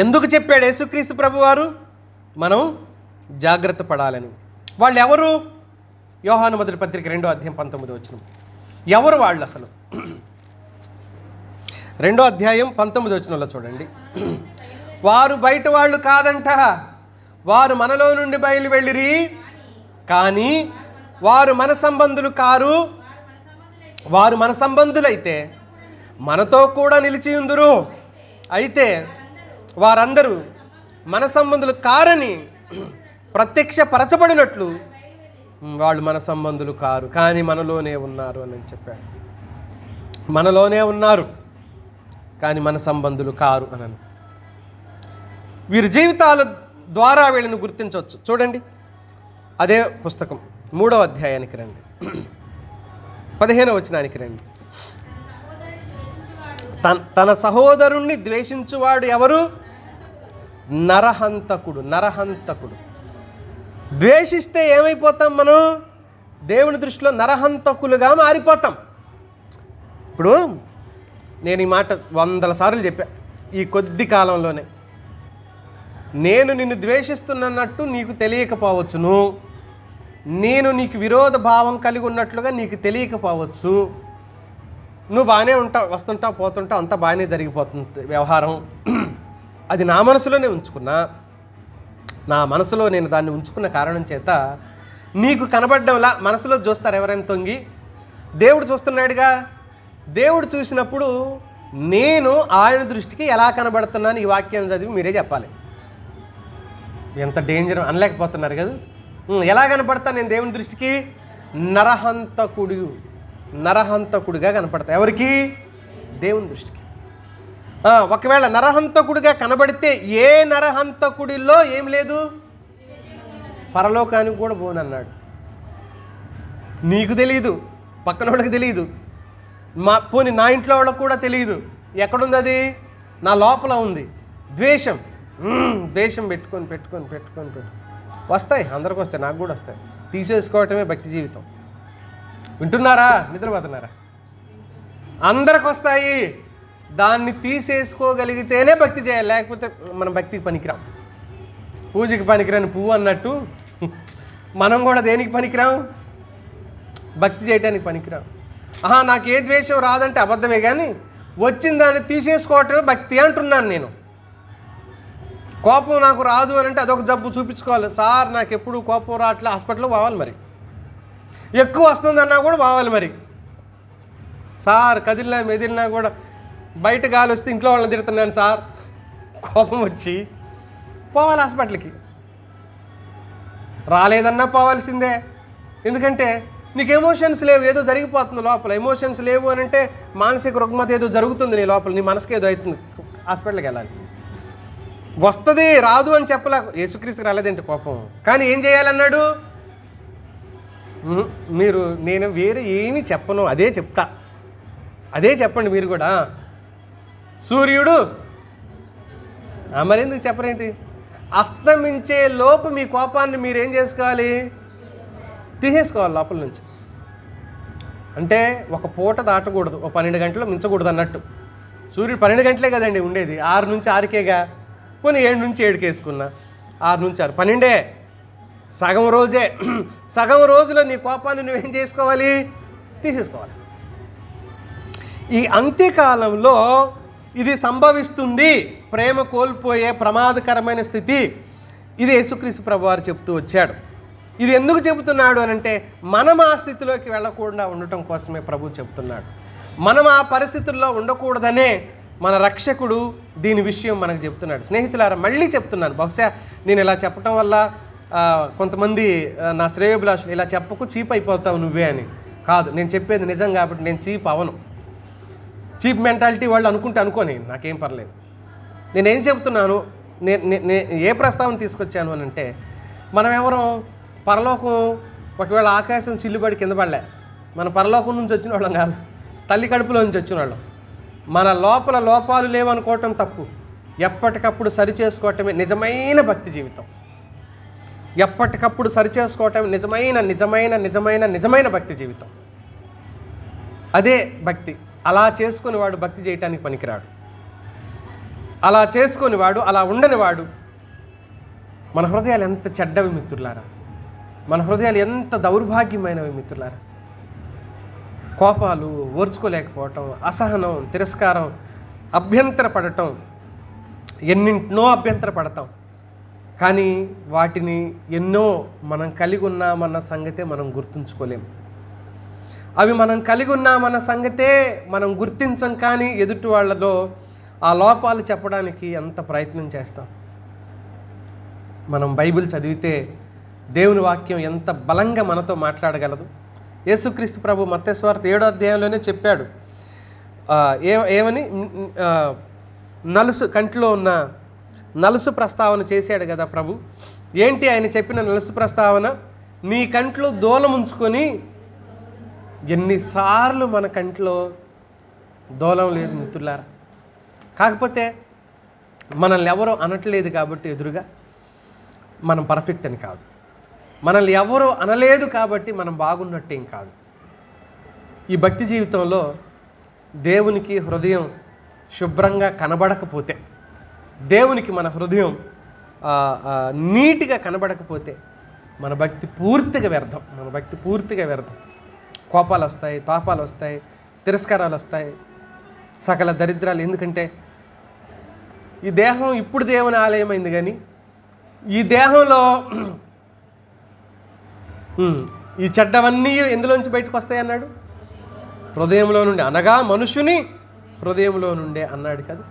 ఎందుకు చెప్పాడు యేసుక్రీస్తు ప్రభువారు? మనం జాగ్రత్త పడాలని. వాళ్ళు ఎవరు? యోహాను మొదటి పత్రిక 2వ అధ్యాయం 19వ వచనం. ఎవరు వాళ్ళు అసలు? 2వ అధ్యాయం 19వ వచనంలో చూడండి. వారు బయట వాళ్ళు కాదంట, వారు మనలో నుండి బయలు వెళ్ళిరి, కానీ వారు మన సంబంధులు కారు. వారు మన సంబంధులైతే మనతో కూడా నిలిచి ఉందురు. అయితే వారందరూ మన సంబంధులు కారని ప్రత్యక్షపరచబడినట్లు వాళ్ళు మన సంబంధులు కారు, కానీ మనలోనే ఉన్నారు అని చెప్పాడు. మనలోనే ఉన్నారు కానీ మన సంబంధులు కారు అని. వీరి జీవితాల ద్వారా వీళ్ళని గుర్తించవచ్చు. చూడండి, అదే పుస్తకం 3వ అధ్యాయానికి రండి, 15వ వచనానికి రండి. తన సహోదరుణ్ణి ద్వేషించువాడు ఎవరు? నరహంతకుడు. నరహంతకుడు. ద్వేషిస్తే ఏమైపోతాం మనం? దేవుని దృష్టిలో నరహంతకులుగా మారిపోతాం. ఇప్పుడు నేను ఈ మాట 100 సార్లు చెప్పా ఈ కొద్ది కాలంలోనే. నేను నిన్ను ద్వేషిస్తున్నట్టు నీకు తెలియకపోవచ్చును, నేను నీకు విరోధ భావం కలిగి ఉన్నట్లుగా నీకు తెలియకపోవచ్చు. నువ్వు బాగానే ఉంటావు, వస్తుంటావు, పోతుంటావు, అంతా బాగానే జరిగిపోతుంది వ్యవహారం. అది నా మనసులోనే ఉంచుకున్నా, నా మనసులో నేను దాన్ని ఉంచుకున్న కారణం చేత నీకు కనబడ్డంలా మనసులో చూస్తారు ఎవరైనా తొంగి. దేవుడు చూస్తున్నాడుగా. దేవుడు చూసినప్పుడు నేను ఆయన దృష్టికి ఎలా కనబడుతున్నాను ఈ వాక్యాన్ని చదివి మీరే చెప్పాలి. ఎంత డేంజర్ అనలేకపోతున్నారు కదా. ఎలా కనపడతా నేను దేవుని దృష్టికి? నరహంతకుడిగా కనపడతా. ఎవరికి? దేవుని దృష్టికి. ఒకవేళ నరహంతకుడిగా కనబడితే ఏ నరహంతకుడిలో ఏం లేదు? పరలోకానికి కూడా పోనన్నాడు. నీకు తెలియదు, పక్కన వాళ్ళకి తెలియదు, పోనీ నా ఇంట్లో వాళ్ళకి కూడా తెలియదు. ఎక్కడుంది అది? నా లోపల ఉంది. ద్వేషం పెట్టుకొని వస్తాయి, అందరికి వస్తాయి, నాకు కూడా వస్తాయి. తీసేసుకోవటమే భక్తి జీవితం. వింటున్నారా? నిద్రపోతున్నారా? అందరికి వస్తాయి. దాన్ని తీసేసుకోగలిగితేనే భక్తి చేయాలి, లేకపోతే మనం భక్తికి పనికిరాం. పూజకి పనికిరాని పువ్వు అన్నట్టు మనం కూడా దేనికి పనికిరాం? భక్తి చేయడానికి పనికిరాం. నాకు ఏ ద్వేషం రాదంటే అబద్ధమే, కానీ వచ్చిన దాన్ని తీసేసుకోవటమే భక్తి అంటున్నాను నేను. కోపం నాకు రాదు అని అంటే అదొక జబ్బు చూపించుకోవాలి. సార్ నాకు ఎప్పుడు కోపం రావట్లే, హాస్పిటల్లో పోవాలి. మరి ఎక్కువ వస్తుందన్నా కూడా పోవాలి. మరి సార్ కదిలినా మెదిలినా కూడా బయట గాలి వస్తే ఇంట్లో వాళ్ళని తిడుతున్నాను సార్, కోపం వచ్చి పోవాలి హాస్పిటల్కి. రాలేదన్నా పోవాల్సిందే. ఎందుకంటే నీకు ఎమోషన్స్ లేవు, ఏదో జరిగిపోతుంది లోపల. ఎమోషన్స్ లేవు అని అంటే మానసిక రుగ్మత ఏదో జరుగుతుంది నీ లోపల, నీ మనసుకి ఏదో అవుతుంది, హాస్పిటల్కి వెళ్ళాలి. వస్తుంది, రాదు అని చెప్పలే. యేసుక్రీస్తుకి రాలేదంటే కోపం. కానీ ఏం చేయాలన్నాడు? నేను వేరే ఏమీ చెప్పను, అదే చెప్తా, అదే చెప్పండి మీరు కూడా. సూర్యుడు మరెందుకు చెప్పరేంటి? అస్తమించే లోపు మీ కోపాన్ని మీరేం చేసుకోవాలి? తీసేసుకోవాలి లోపల నుంచి. అంటే ఒక పూట దాటకూడదు, ఒక 12 గంటలు మించకూడదు అన్నట్టు. సూర్యుడు 12 గంటలే కదండి ఉండేది, 6 నుంచి 6కేగా. పోనీ 7 నుంచి 7కి వేసుకున్నా, 6 నుంచి 6, 12. సగం రోజే. సగం రోజులో నీ కోపాన్ని నువ్వేం చేసుకోవాలి? తీసేసుకోవాలి. ఈ అంత్యకాలంలో ఇది సంభవిస్తుంది, ప్రేమ కోల్పోయే ప్రమాదకరమైన స్థితి. ఇది యేసుక్రీస్తు ప్రభువారు చెప్తూ వచ్చాడు. ఇది ఎందుకు చెబుతున్నాడు అని అంటే మనం ఆ స్థితిలోకి వెళ్ళకుండా ఉండటం కోసమే ప్రభు చెప్తున్నాడు. మనం ఆ పరిస్థితుల్లో ఉండకూడదనే మన రక్షకుడు దీని విషయం మనకు చెప్తున్నాడు. స్నేహితులారా, మళ్ళీ చెప్తున్నాను, బహుశా నేను ఇలా చెప్పటం వల్ల కొంతమంది నా శ్రేయోభిలాషులు ఇలా చెప్పకు చీప్ అయిపోతావు నువ్వే అని. కాదు, నేను చెప్పేది నిజం కాబట్టి నేను చీప్ అవను. చీప్ మెంటాలిటీ వాళ్ళు అనుకోని నాకేం పర్లేదు. నేనేం చెప్తున్నాను, ఏ ప్రస్తావన తీసుకొచ్చాను అని అంటే, మనం ఎవరు పరలోకం ఒకవేళ ఆకాశం చిల్లుబడి కింద పడలే, మన పరలోకం నుంచి వచ్చిన వాళ్ళం కాదు, తల్లి కడుపులో నుంచి వచ్చిన వాళ్ళం. మన లోపల లోపాలు లేవనుకోవటం తప్పు. ఎప్పటికప్పుడు సరిచేసుకోవటమే నిజమైన భక్తి జీవితం. ఎప్పటికప్పుడు సరిచేసుకోవటం నిజమైన నిజమైన నిజమైన నిజమైన భక్తి జీవితం. అదే భక్తి. అలా చేసుకుని వాడు భక్తి చేయటానికి పనికిరాడు. అలా చేసుకుని వాడు, అలా ఉండని వాడు. మన హృదయాలు ఎంత చెడ్డవి మిత్రులారా, మన హృదయాలు ఎంత దౌర్భాగ్యమైనవి మిత్రులారా. కోపాలు, ఓర్చుకోలేకపోవటం, అసహనం, తిరస్కారం, అభ్యంతరపడటం, ఎన్నింటినో అభ్యంతరపడతాం. కానీ వాటిని ఎన్నో మనం కలిగి ఉన్నామన్న సంగతే మనం గుర్తుంచుకోలేము. అవి మనం కలిగి ఉన్నామన్న సంగతే మనం గుర్తించం. కానీ ఎదుటి వాళ్ళలో ఆ లోపాలు చెప్పడానికి ఎంత ప్రయత్నం చేస్తాం. మనం బైబిల్ చదివితే దేవుని వాక్యం ఎంత బలంగా మనతో మాట్లాడగలదు. యేసుక్రీస్తు ప్రభు మత్తయి సువార్త 7వ అధ్యాయంలోనే చెప్పాడు. ఏమని? కంటిలో ఉన్న నలుసు ప్రస్తావన చేశాడు కదా ప్రభు. ఏంటి ఆయన చెప్పిన నలుసు ప్రస్తావన? నీ కంట్లో దూలం ఉంచుకొని. ఎన్నిసార్లు మన కంట్లో దూలం లేదు మిత్రులారా. కాకపోతే మనల్ని ఎవరో అనట్లేదు కాబట్టి ఎదురుగా మనం పర్ఫెక్ట్ అని కాదు. మనల్ని ఎవరో అనలేదు కాబట్టి మనం బాగున్నట్టేం కాదు. ఈ భక్తి జీవితంలో దేవునికి హృదయం శుభ్రంగా కనబడకపోతే, దేవునికి మన హృదయం నీట్గా కనబడకపోతే మన భక్తి పూర్తిగా వ్యర్థం. మన భక్తి పూర్తిగా వ్యర్థం. కోపాలు వస్తాయి, తాపాలు వస్తాయి, తిరస్కారాలు వస్తాయి, సకల దరిద్రాలు. ఎందుకంటే ఈ దేహం ఇప్పుడు దేవుని ఆలయమైంది, కానీ ఈ దేహంలో ఈ చెడ్డవన్నీ ఎందులోంచి బయటకు వస్తాయి అన్నాడు? హృదయంలో నుండి, అనగా మనుషుని హృదయంలో నుండే అన్నాడు కదా.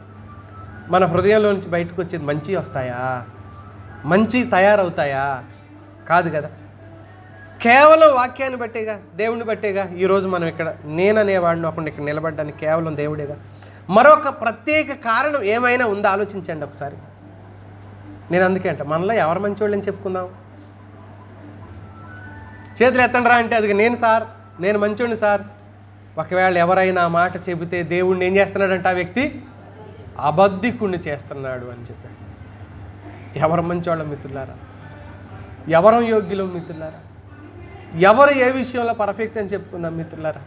మన హృదయంలో నుంచి బయటకు వచ్చేది మంచి వస్తాయా? మంచి తయారవుతాయా? కాదు కదా. కేవలం వాక్యాన్ని బట్టేగా, దేవుణ్ణి బట్టేగా ఈరోజు మనం ఇక్కడ నేననేవాడిని అప్పుడు ఇక్కడ నిలబడ్డానికి కేవలం దేవుడేగా. మరొక ప్రత్యేక కారణం ఏమైనా ఉందా ఆలోచించండి ఒకసారి. నేను అందుకే అంట, మనలో ఎవరు మంచివాళ్ళని చెప్పుకుందాం. చేతులు ఎత్తండి రా అంటే అది నేను సార్, నేను మంచోడిని సార్. ఒకవేళ ఎవరైనా ఆ మాట చెబితే దేవుణ్ణి ఏం చేస్తున్నాడంటే ఆ వ్యక్తి అబద్ధికుణ్ణి చేస్తున్నాడు అని చెప్పాడు. ఎవరు మంచివాళ్ళం మిత్రులారా? ఎవరం యోగ్యులం మిత్రులారా? ఎవరు ఏ విషయంలో పర్ఫెక్ట్ అని చెప్పుకుందాం మిత్రులారా?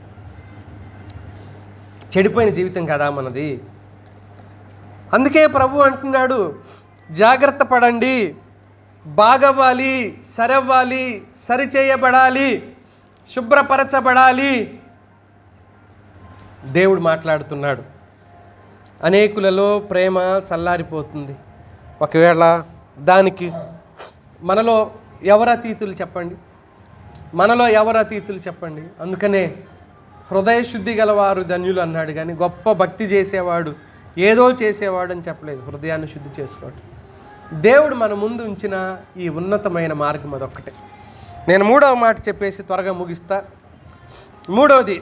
చెడిపోయిన జీవితం కదా మనది. అందుకే ప్రభు అంటున్నాడు, జాగ్రత్త పడండి, బాగవ్వాలి, సరవ్వాలి, సరిచేయబడాలి, శుభ్రపరచబడాలి. దేవుడు మాట్లాడుతున్నాడు. అనేకులలో ప్రేమ చల్లారిపోతుంది, ఒకవేళ దానికి మనలో ఎవరు అతీతులు చెప్పండి? మనలో ఎవరు అతీతులు చెప్పండి? అందుకనే హృదయ శుద్ధి గలవారు ధన్యులు అన్నాడు, కానీ గొప్ప భక్తి చేసేవాడు ఏదో చేసేవాడు అని చెప్పలేదు. హృదయాన్ని శుద్ధి చేసుకోవడం దేవుడు మన ముందు ఉంచిన ఈ ఉన్నతమైన మార్గం అదొక్కటే. నేను మూడవ మాట చెప్పేసి త్వరగా ముగిస్తా. మూడవది,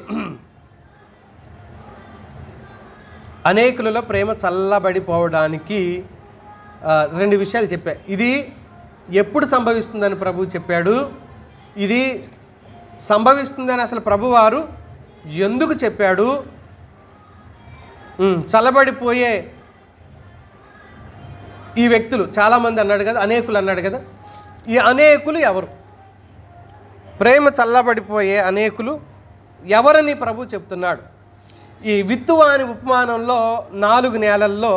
అనేకులలో ప్రేమ చల్లబడిపోవడానికి రెండు విషయాలు చెప్పా. ఇది ఎప్పుడు సంభవిస్తుందని ప్రభువు చెప్పాడు, ఇది సంభవిస్తుందని అసలు ప్రభువారు ఎందుకు చెప్పాడు, చల్లబడిపోయే ఈ వ్యక్తులు చాలామంది అన్నాడు కదా, అనేకులు అన్నాడు కదా. ఈ అనేకులు ఎవరు? ప్రేమ చల్లబడిపోయే అనేకులు ఎవరని ప్రభు చెప్తున్నాడు. ఈ విత్తువాని ఉపమానంలో 4 నేలల్లో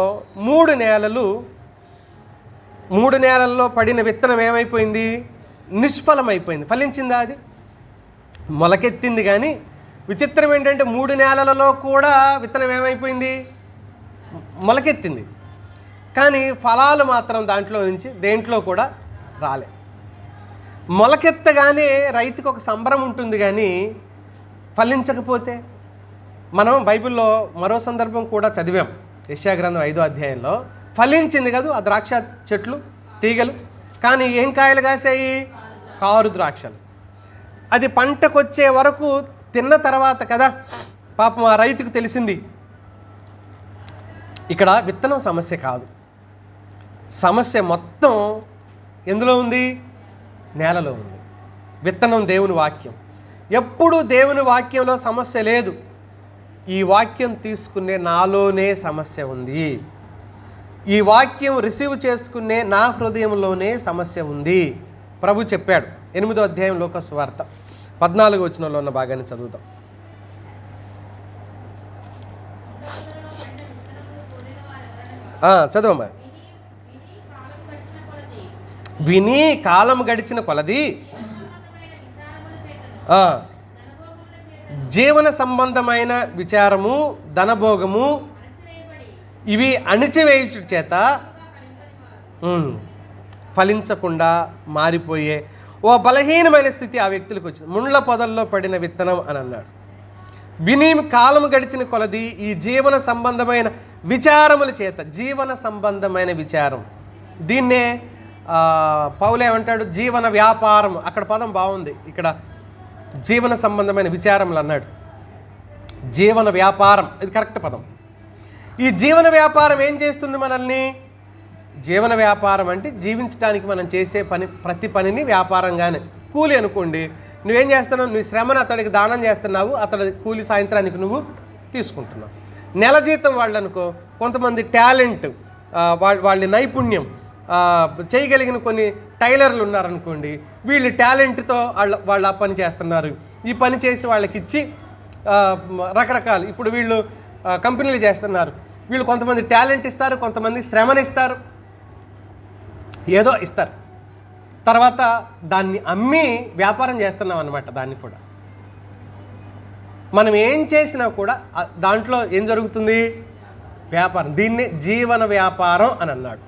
3 నేలల్లో పడిన విత్తనం ఏమైపోయింది? నిష్ఫలమైపోయింది. ఫలించిందా? అది మొలకెత్తింది, కానీ విచిత్రం ఏంటంటే 3 నేలలలో కూడా విత్తనం ఏమైపోయింది? మొలకెత్తింది, కానీ ఫలాలు మాత్రం దాంట్లో నుంచి దేంట్లో కూడా రాలే. మొలకెత్తగానే రైతుకు ఒక సంబరం ఉంటుంది, కానీ ఫలించకపోతే మనం బైబిల్లో మరో సందర్భం కూడా చదివాం. యెషయా గ్రంథం 5వ అధ్యాయంలో ఫలించింది కదా ఆ ద్రాక్ష చెట్లు, తీగలు, కానీ ఏం కాయలు కాసాయి? కారు ద్రాక్షలు. అది పంటకొచ్చే వరకు తిన్న తర్వాత కదా పాపం ఆ రైతుకు తెలిసింది, ఇక్కడ విత్తనం సమస్య కాదు, సమస్య మొత్తం ఎందులో ఉంది? నేలలో ఉంది. విత్తనం దేవుని వాక్యం. ఎప్పుడు దేవుని వాక్యంలో సమస్య లేదు, ఈ వాక్యం తీసుకునే నాలోనే సమస్య ఉంది, ఈ వాక్యం రిసీవ్ చేసుకునే నా హృదయంలోనే సమస్య ఉంది. ప్రభు చెప్పాడు 8వ అధ్యాయం లోక సువార్త 14వ వచనంలో ఉన్న భాగాన్ని చదువుతాం. చదవమ్మా. విని కాలం గడిచిన కొలది జీవన సంబంధమైన విచారము, ధనభోగము ఇవి అణిచివేయుట చేత ఫలించకుండా మారిపోయే ఓ బలహీనమైన స్థితి ఆ వ్యక్తులకు వచ్చింది. ముండ్ల పొదల్లో పడిన విత్తనం అని అన్నాడు. విని కాలం గడిచిన కొలది ఈ జీవన సంబంధమైన విచారముల చేత, జీవన సంబంధమైన విచారం, దీన్నే పౌలు ఏమంటాడు? జీవన వ్యాపారం. అక్కడ పదం బాగుంది, ఇక్కడ జీవన సంబంధమైన విచారములు అన్నాడు. జీవన వ్యాపారం, ఇది కరెక్ట్ పదం. ఈ జీవన వ్యాపారం ఏం చేస్తుంది మనల్ని? జీవన వ్యాపారం అంటే జీవించడానికి మనం చేసే పని, ప్రతి పనిని వ్యాపారంగానే. కూలి అనుకోండి, నువ్వేం చేస్తున్నావు? నీ శ్రమను అతడికి దానం చేస్తున్నావు, అతడి కూలి సాయంత్రానికి నువ్వు తీసుకుంటున్నావు. నెల జీతం వాళ్ళు అనుకో, కొంతమంది టాలెంట్, వాళ్ళ నైపుణ్యం చేయగలిగిన కొన్ని టైలర్లు ఉన్నారనుకోండి, వీళ్ళు టాలెంట్తో వాళ్ళు ఆ పని చేస్తున్నారు. ఈ పని చేసి వాళ్ళకి ఇచ్చి రకరకాలు, ఇప్పుడు వీళ్ళు కంపెనీలు చేస్తున్నారు, వీళ్ళు కొంతమంది టాలెంట్ ఇస్తారు, కొంతమంది శ్రమనిస్తారు, ఏదో ఇస్తారు, తర్వాత దాన్ని అమ్మి వ్యాపారం చేస్తున్నాం అన్నమాట. దాన్ని కూడా మనం ఏం చేసినా కూడా దాంట్లో ఏం జరుగుతుంది? వ్యాపారం. దీన్ని జీవన వ్యాపారం అని అన్నాడు.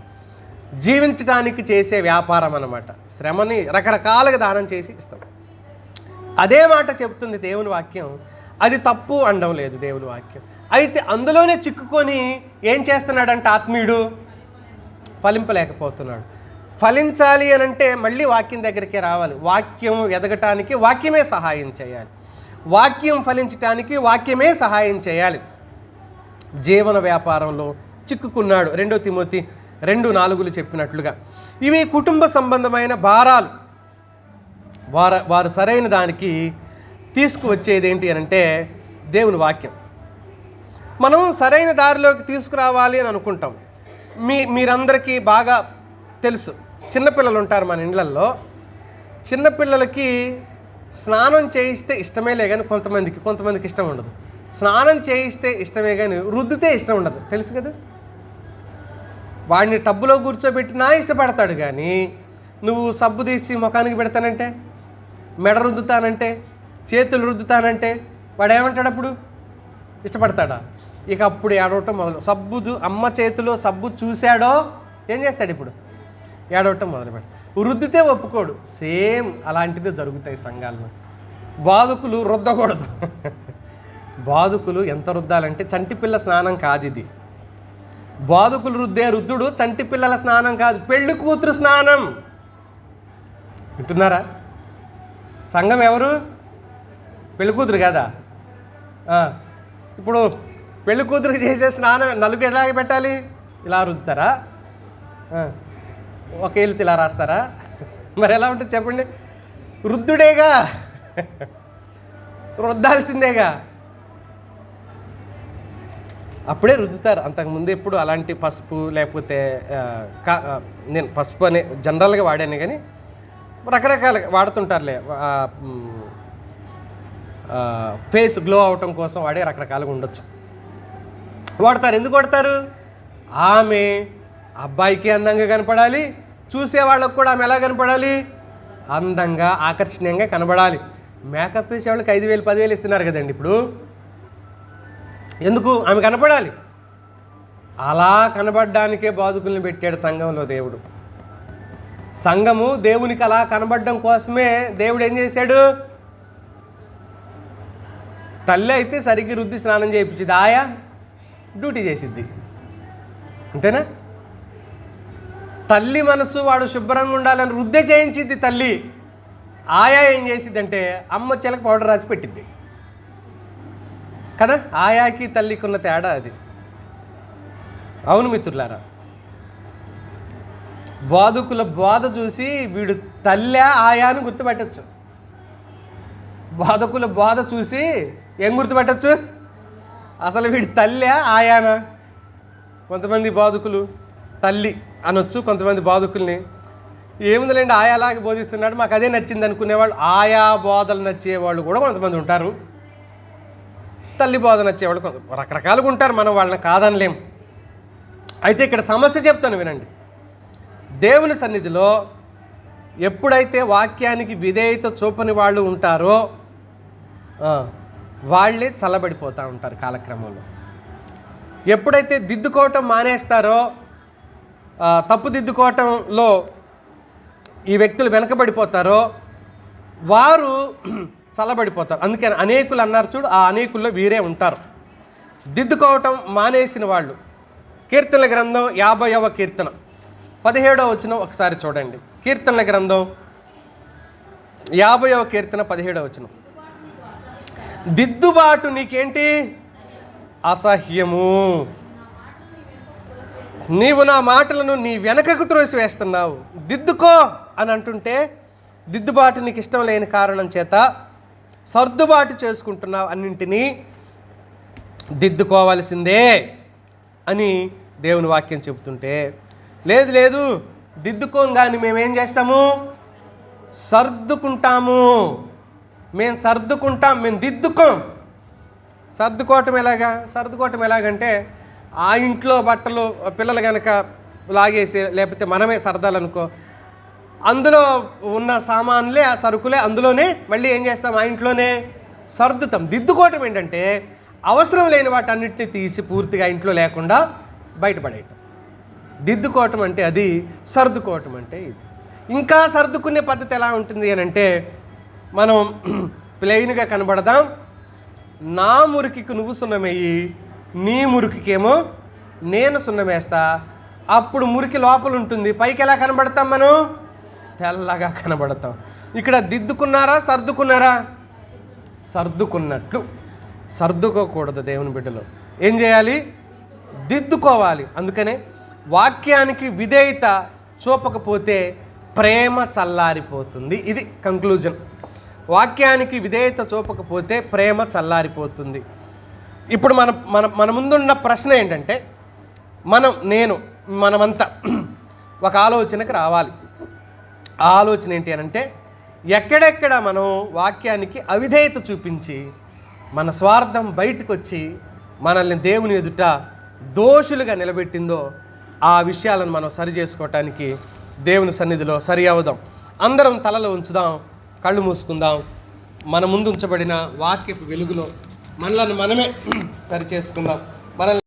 జీవించడానికి చేసే వ్యాపారం అన్నమాట. శ్రమని రకరకాలుగా దానం చేసి ఇస్తాం. అదే మాట చెప్తుంది దేవుని వాక్యం. అది తప్పు అనడం లేదు దేవుని వాక్యం. అయితే అందులోనే చిక్కుకొని ఏం చేస్తున్నాడంటే ఆత్మీయుడు ఫలింపలేకపోతున్నాడు. ఫలించాలి అని అంటే మళ్ళీ వాక్యం దగ్గరికే రావాలి. వాక్యం ఎదగటానికి వాక్యమే సహాయం చేయాలి, వాక్యం ఫలించటానికి వాక్యమే సహాయం చేయాలి. జీవన వ్యాపారంలో చిక్కుకున్నాడు. 2 తిమోతి 2:4 చెప్పినట్లుగా ఇవి కుటుంబ సంబంధమైన భారాలు. వారు సరైన దానికి తీసుకువచ్చేది ఏంటి అని అంటే దేవుని వాక్యం. మనం సరైన దారిలోకి తీసుకురావాలి అని అనుకుంటాం. మీరందరికీ బాగా తెలుసు, చిన్నపిల్లలు ఉంటారు మన ఇండ్లల్లో. చిన్నపిల్లలకి స్నానం చేయిస్తే ఇష్టమేలే కానీ కొంతమందికి ఇష్టం ఉండదు. స్నానం చేయిస్తే ఇష్టమే కానీ రుద్దితే ఇష్టం ఉండదు, తెలుసు కదా. వాడిని టబ్బులో కూర్చోబెట్టినా ఇష్టపడతాడు, కానీ నువ్వు సబ్బు తీసి ముఖానికి పెడతానంటే, మెడ రుద్దుతానంటే, చేతులు రుద్దుతానంటే వాడు ఏమంటాడు? అప్పుడు ఇష్టపడతాడా? ఇక అప్పుడు ఏడవటం మొదలు. అమ్మ చేతిలో సబ్బు చూశాడో ఏం చేస్తాడు ఇప్పుడు? ఏడవటం మొదలుపెడతాడు. రుద్దితే ఒప్పుకోడు. సేమ్ అలాంటిదే జరుగుతాయి సంఘాల్లో. బాదుకులు రుద్దకూడదు. బాదుకులు ఎంత రుద్దాలంటే చంటి పిల్ల స్నానం కాదు ఇది. బాదుకులు రుద్దే రుద్దుడు చంటి పిల్లల స్నానం కాదు, పెళ్లి కూతురు స్నానం. వింటున్నారా? సంఘం ఎవరు? పెళ్లి కూతురు కదా. ఇప్పుడు పెళ్లి కూతురికి చేసే స్నానం నలుగు ఎలాగ పెట్టాలి? ఇలా రుద్దుతారా? ఒక ఏలుతో ఇలా రాస్తారా? మరి ఎలా ఉంటుంది చెప్పండి? రుద్దుడేగా, రుద్దాల్సిందేగా. అప్పుడే రుద్దుతారు. అంతకుముందు ఎప్పుడు అలాంటి పసుపు లేకపోతే నేను పసుపు అనే జనరల్గా వాడాను, కానీ రకరకాలుగా వాడుతుంటారులే. ఫేస్ గ్లో అవటం కోసం వాడే రకరకాలుగా ఉండొచ్చు, వాడతారు. ఎందుకు వాడతారు? ఆమె అబ్బాయికి అందంగా కనపడాలి, చూసేవాళ్ళకు కూడా ఆమె ఎలా కనపడాలి? అందంగా ఆకర్షణీయంగా కనబడాలి. మేకప్ వేసేవాళ్ళకి 5,000 10,000 ఇస్తున్నారు కదండి ఇప్పుడు. ఎందుకు? ఆమె కనపడాలి. అలా కనబడడానికే బాదుకుల్ని పెట్టాడు సంఘంలో దేవుడు. సంఘము దేవునికి అలా కనబడడం కోసమే దేవుడు ఏం చేశాడు? తల్లి అయితే సరిగ్గా రుద్ది స్నానం చేయించింది, ఆయా డ్యూటీ చేసిద్ది. అంతేనా? తల్లి మనసు వాడు శుభ్రంగా ఉండాలని రుద్దే చేయించిద్ది తల్లి. ఆయా ఏం చేసిద్దంటే అమ్మ చెలకు పౌడర్ రాసి పెట్టిద్ది కదా. ఆయాకి తల్లికి ఉన్న తేడా అది. అవును మిత్రులారా, బాదుకుల బాధ చూసి వీడు తల్లి ఆయా అని గుర్తుపెట్టచ్చు. బాధకుల బాధ చూసి ఏం గుర్తుపెట్టచ్చు? అసలు వీడి తల్లి ఆయానా? కొంతమంది బాధకులు తల్లి అనొచ్చు, కొంతమంది బాధకుల్ని ఏముందిలేండి ఆయాలాగా బోధిస్తున్నాడు మాకు అదే నచ్చింది అనుకునేవాళ్ళు, ఆయా బోధలు నచ్చేవాళ్ళు కూడా కొంతమంది ఉంటారు. తల్లి బోధ నచ్చేవాళ్ళు రకరకాలుగా ఉంటారు, మనం వాళ్ళని కాదనలేం. అయితే ఇక్కడ సమస్య చెప్తాను వినండి. దేవుని సన్నిధిలో ఎప్పుడైతే వాక్యానికి విధేయత చూపని వాళ్ళు ఉంటారో వాళ్ళే చల్లబడిపోతూ ఉంటారు కాలక్రమంలో. ఎప్పుడైతే దిద్దుకోవటం మానేస్తారో, తప్పుదిద్దుకోవటంలో ఈ వ్యక్తులు వెనకబడిపోతారో వారు చల్లబడిపోతారు. అందుకని అనేకులు అన్నారు చూడు, ఆ అనేకుల్లో వీరే ఉంటారు. దిద్దుకోవటం మానేసిన వాళ్ళు. కీర్తనల గ్రంథం 50వ కీర్తన 17వ వచనం ఒకసారి చూడండి. కీర్తనల గ్రంథం 50వ కీర్తన 17వ వచనం. దిద్దుబాటు నీకేంటి? అసహ్యము. నీవు నా మాటలను నీ వెనకకు త్రోసివేస్తున్నావు. దిద్దుకో అని అంటుంటే దిద్దుబాటు నీకు ఇష్టం లేని కారణం చేత సర్దుబాటు చేసుకుంటున్నావు. అన్నింటినీ దిద్దుకోవాల్సిందే అని దేవుని వాక్యం చెబుతుంటే, లేదు లేదు దిద్దుకోగానే మేమేం చేస్తాము? సర్దుకుంటాము. మేము సర్దుకుంటాం, మేము దిద్దుకోం. సర్దుకోవటం ఎలాగంటే ఆ ఇంట్లో బట్టలు పిల్లలు కనుక లాగేసి లేకపోతే మనమే సర్దాలనుకో, అందులో ఉన్న సామాన్లే ఆ సరుకులే అందులోనే మళ్ళీ ఏం చేస్తాం? ఆ ఇంట్లోనే సర్దుతాం. దిద్దుకోవటం ఏంటంటే అవసరం లేని వాటన్నిటిని తీసి పూర్తిగా ఇంట్లో లేకుండా బయటపడేయటం. దిద్దుకోవటం అంటే అది, సర్దుకోవటం అంటే ఇది. ఇంకా సర్దుకునే పద్ధతి ఎలా ఉంటుంది అని అంటే, మనం ప్లెయిన్గా కనబడదాం. నా మురికికి నువ్వు సున్నమేయి, నీ మురికికేమో నేను సున్నమేస్తా. అప్పుడు మురికి లోపల ఉంటుంది, పైకి ఎలా కనబడతాం? మనం తెల్లగా కనబడతాం. ఇక్కడ దిద్దుకున్నారా సర్దుకున్నారా? సర్దుకున్నట్లు. సర్దుకోకూడదు దేవుని బిడ్డలో. ఏం చేయాలి? దిద్దుకోవాలి. అందుకనే వాక్యానికి విధేయత చూపకపోతే ప్రేమ చల్లారిపోతుంది. ఇది కంక్లూజన్. వాక్యానికి విధేయత చూపకపోతే ప్రేమ చల్లారిపోతుంది. ఇప్పుడు మన ముందున్న ప్రశ్న ఏంటంటే, మనమంతా ఒక ఆలోచనకు రావాలి. ఆ ఆలోచన ఏంటి అని అంటే, ఎక్కడెక్కడ మనం వాక్యానికి అవిధేయత చూపించి మన స్వార్థం బయటకు వచ్చి మనల్ని దేవుని ఎదుట దోషులుగా నిలబెట్టిందో ఆ విషయాలను మనం సరి చేసుకోవటానికి దేవుని సన్నిధిలో సరి అవుదాం. అందరం తలలో ఉంచుదాం, కళ్ళు మూసుకుందాం. మన ముందు ఉంచబడిన వాక్యపు వెలుగులో మనలను మనమే సరి చేసుకుందాం. మనల్ని